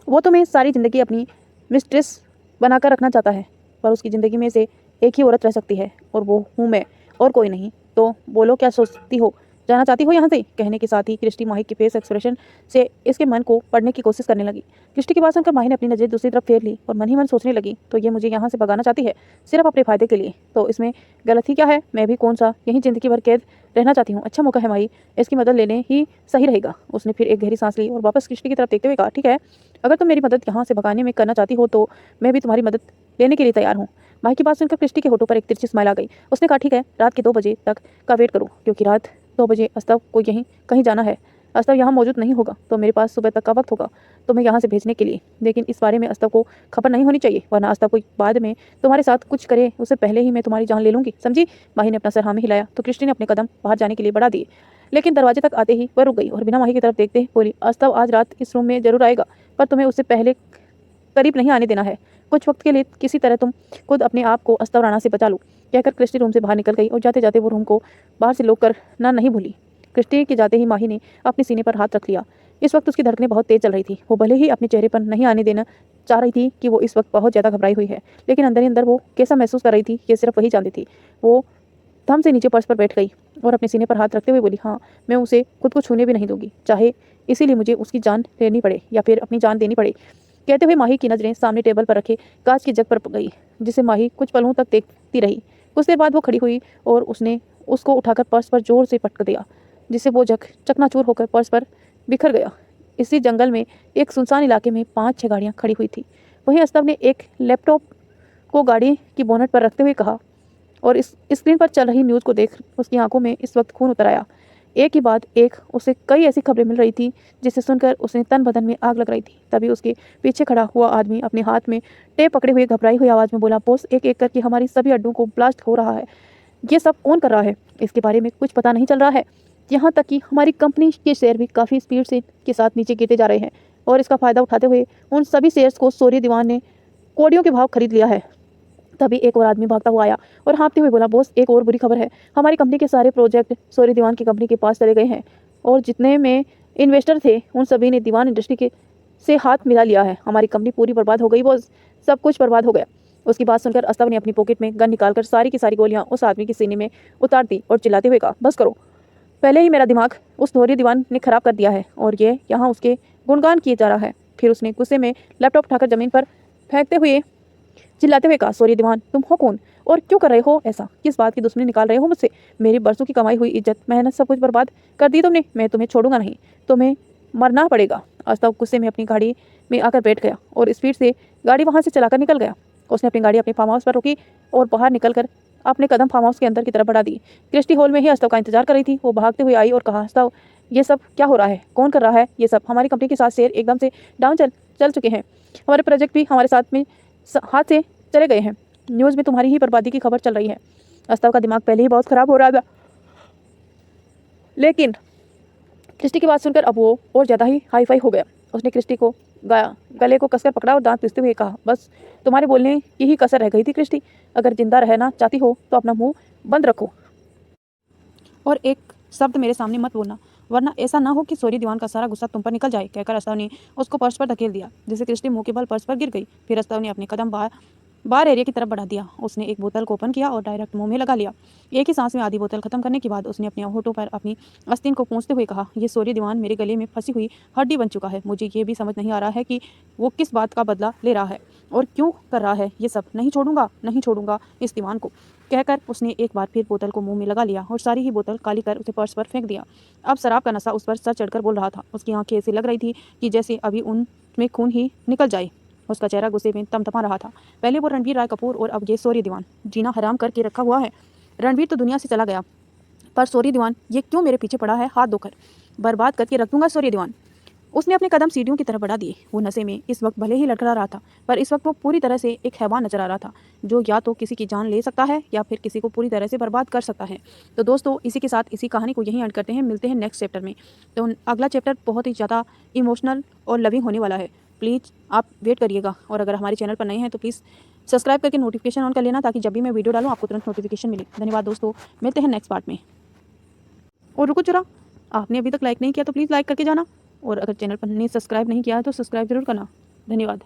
वो तुम्हें सारी जिंदगी अपनी मिस्ट्रेस बनाकर रखना चाहता है, पर उसकी ज़िंदगी में से एक ही औरत रह सकती है और वो हूँ मैं और कोई नहीं। तो बोलो क्या सोचती हो, जाना चाहती हो यहाँ से? कहने के साथ ही कृष्टि माही के फेस एक्सप्रेशन से इसके मन को पढ़ने की कोशिश करने लगी। कृष्टि की बात सुनकर माही ने अपनी नज़र दूसरी तरफ फेर ली और मन ही मन सोचने लगी, तो ये मुझे यहाँ से भगाना चाहती है सिर्फ अपने फायदे के लिए, तो इसमें गलत ही क्या है? मैं भी कौन सा यहीं ज़िंदगी भर कैद रहना चाहती हूँ। अच्छा मौका है माही, इसकी मदद लेने ही सही रहेगा। उसने फिर एक गहरी सांस ली और वापस कृष्टि की तरफ देखते हुए कहा, ठीक है, अगर तुम मेरी मदद यहाँ से भगाने में करना चाहती हो तो मैं भी तुम्हारी मदद लेने के लिए तैयार हूँ। माही की बात सुनकर कृष्टि के होठों पर एक तिरछी स्माइल आ गई। उसने कहा, ठीक है, रात के 2 बजे तक का वेट करो, क्योंकि रात 2 बजे अस्तव को यहीं कहीं जाना है। अस्तव यहाँ मौजूद नहीं होगा तो मेरे पास सुबह तक का वक्त होगा तुम्हें यहाँ से भेजने के लिए, लेकिन इस बारे में अस्तव को खबर नहीं होनी चाहिए, वरना अस्तव को बाद में तुम्हारे साथ कुछ करे उससे पहले ही मैं तुम्हारी जान ले लूंगी, समझी? माही ने अपना सर हाँ में हिलाया तो कृष्टि ने अपने कदम बाहर जाने के लिए बढ़ा दिए, लेकिन दरवाजे तक आते ही वह रुक गई और बिना माही की तरफ देखते बोली, अस्तव आज रात इस रूम में जरूर आएगा, पर तुम्हें उससे पहले करीब नहीं आने देना है। कुछ वक्त के लिए किसी तरह तुम खुद अपने आप को अस्तव राणा से बचा लो। कहकर कृष्टि रूम से बाहर निकल गई और जाते जाते वो रूम को बाहर से लॉक करना नहीं भूली। कृष्टि के जाते ही माही ने अपने सीने पर हाथ रख लिया। इस वक्त उसकी धड़कनें बहुत तेज चल रही थी। वो भले ही अपने चेहरे पर नहीं आने देना चाह रही थी कि वो इस वक्त बहुत ज़्यादा घबराई हुई है, लेकिन अंदर ही अंदर वो कैसा महसूस कर रही थी ये सिर्फ वही जानती थी। वो थम से नीचे फर्श पर बैठ गई और अपने सीने पर हाथ रखते हुए बोली, हाँ, मैं उसे खुद को छूने भी नहीं दूंगी, चाहे इसीलिए मुझे उसकी जान लेनी पड़े या फिर अपनी जान देनी पड़े। कहते हुए माही की नज़रें सामने टेबल पर रखे कांच की जग पर गई, जिसे माही कुछ पलों तक देखती रही। कुछ देर बाद वो खड़ी हुई और उसने उसको उठाकर पर्स पर जोर से पटक दिया, जिससे वो जग चकनाचूर होकर पर्स पर बिखर गया। इसी जंगल में एक सुनसान इलाके में 5-6 गाड़ियाँ खड़ी हुई थी। वहीं अस्तव ने एक लैपटॉप को गाड़ी की बोनट पर रखते हुए कहा, और इस स्क्रीन पर चल रही न्यूज़ को देख उसकी आंखों में इस वक्त खून उतर आया। एक के बाद एक उसे कई ऐसी खबरें मिल रही थी जिसे सुनकर उसने तन बदन में आग लग रही थी। तभी उसके पीछे खड़ा हुआ आदमी अपने हाथ में टेप पकड़े हुए घबराई हुई आवाज़ में बोला, बॉस, एक एक करके हमारी सभी अड्डों को ब्लास्ट हो रहा है। ये सब कौन कर रहा है? इसके बारे में कुछ पता नहीं चल रहा है। यहाँ तक कि हमारी कंपनी के शेयर भी काफ़ी स्पीड से के साथ नीचे गिरते जा रहे हैं, और इसका फ़ायदा उठाते हुए उन सभी शेयर्स को सूर्य दीवान ने कोड़ियों के भाव खरीद लिया है। तभी एक और आदमी भागता हुआ आया और हाँफते हुए बोला, बॉस, एक और बुरी खबर है। हमारी कंपनी के सारे प्रोजेक्ट सूर्य दीवान की कंपनी के पास चले गए हैं, और जितने में इन्वेस्टर थे उन सभी ने दीवान इंडस्ट्री के से हाथ मिला लिया है। हमारी कंपनी पूरी बर्बाद हो गई बॉस, सब कुछ बर्बाद हो गया। उसकी बात सुनकर अस्तव ने अपनी पॉकेट में गन निकालकर सारी की सारी गोलियां उस आदमी के सीने में उतार दी और चिल्लाते हुए कहा, बस करो, पहले ही मेरा दिमाग उस सूर्य दीवान ने खराब कर दिया है और ये यहाँ उसके गुणगान किए जा रहा है। फिर उसने गुस्से में लैपटॉप उठाकर जमीन पर फेंकते हुए चिल्लाते हुए कहा, सूर्य दीवान, तुम हो कौन और क्यों कर रहे हो ऐसा? किस बात की दुश्मनी निकाल रहे हो मुझसे? मेरी बरसों की कमाई हुई इज्जत, मेहनत, सब कुछ बर्बाद कर दी तुमने। मैं तुम्हें छोड़ूंगा नहीं, तुम्हें मरना पड़ेगा। अस्तव गुस्से में अपनी गाड़ी में आकर बैठ गया और स्पीड से गाड़ी वहाँ से चलाकर निकल गया। उसने अपनी गाड़ी अपने फार्म हाउस पर रोकी और बाहर निकलकर अपने कदम फार्म हाउस के अंदर की तरफ बढ़ा दिए। क्रिस्टी हॉल में ही अस्तव का इंतजार कर रही थी। वो भागते हुए आई और कहा, अस्तव, ये सब क्या हो रहा है? कौन कर रहा है ये सब? हमारी कंपनी के साथ शेयर एकदम से डाउन चल चुके हैं। हमारे प्रोजेक्ट भी हमारे साथ में हाथ से चले गए हैं। न्यूज़ में तुम्हारी ही बर्बादी की खबर चल रही है। अस्तव का दिमाग पहले ही बहुत ख़राब हो रहा था, लेकिन क्रिस्टी की बात सुनकर अब वो और ज़्यादा ही हाई फाई हो गया। उसने क्रिस्टी को गले को कसकर पकड़ा और दांत पीसते हुए कहा, बस तुम्हारे बोलने की ही कसर रह गई थी क्रिस्टी। अगर जिंदा रहना चाहती हो तो अपना मुंह बंद रखो और एक शब्द मेरे सामने मत बोलना, वरना ऐसा ना हो कि सॉरी दीवान का सारा गुस्सा तुम पर निकल जाए, कहकर अस्तव ने उसको पर्स पर धकेल दिया, जिससे क्रिस्टी मुंह के बल पर्स पर गिर गई। फिर अस्तव ने अपने कदम बार एरिया की तरफ बढ़ा दिया। उसने एक बोतल को ओपन किया और डायरेक्ट मुंह में लगा लिया। एक ही सांस में आधी बोतल खत्म करने के बाद उसने अपने होठों पर अपनी आस्तीन को पोंछते हुए कहा, ये सॉरी दीवान मेरे गले में फंसी हुई हड्डी बन चुका है। मुझे ये भी समझ नहीं आ रहा है कि वो किस बात का बदला ले रहा है और क्यों कर रहा है ये सब। नहीं छोड़ूंगा इस दीवान को, कहकर उसने एक बार फिर बोतल को मुंह में लगा लिया और सारी ही बोतल काली कर उसे पर्स पर फेंक दिया। अब शराब का नशा उस पर सर चढ़कर बोल रहा था। उसकी आंखें ऐसी लग रही थी कि जैसे अभी उनमें खून ही निकल जाए। उसका चेहरा गुस्से में तमतमा रहा था। पहले वो रणवीर राय कपूर और अब ये सॉरी दीवान। जीना हराम करके रखा हुआ है। रणवीर तो दुनिया से चला गया, पर सॉरी दीवान ये क्यों मेरे पीछे पड़ा है हाथ धोकर? बर्बाद करके रख दूंगा सॉरी दीवान। उसने अपने कदम सीढ़ियों की तरफ बढ़ा दिए। वो नशे में इस वक्त भले ही लड़खड़ा रहा था, पर इस वक्त वो पूरी तरह से एक हैवान नजर आ रहा था, जो या तो किसी की जान ले सकता है या फिर किसी को पूरी तरह से बर्बाद कर सकता है। तो दोस्तों, इसी के साथ इसी कहानी को यहीं एंड करते हैं। मिलते हैं नेक्स्ट चैप्टर में। तो अगला चैप्टर बहुत ही ज़्यादा इमोशनल और लविंग होने वाला है। प्लीज़ आप वेट करिएगा, और अगर हमारे चैनल पर नए हैं तो प्लीज़ सब्सक्राइब करके नोटिफिकेशन ऑन कर लेना, ताकि जब भी मैं वीडियो डालूँ आपको तुरंत नोटिफिकेशन मिले। धन्यवाद दोस्तों, मिलते हैं नेक्स्ट पार्ट में। और रुको जरा, आपने अभी तक लाइक नहीं किया तो प्लीज़ लाइक करके जाना, और अगर चैनल पर सब्सक्राइब नहीं किया है तो सब्सक्राइब जरूर करना। धन्यवाद।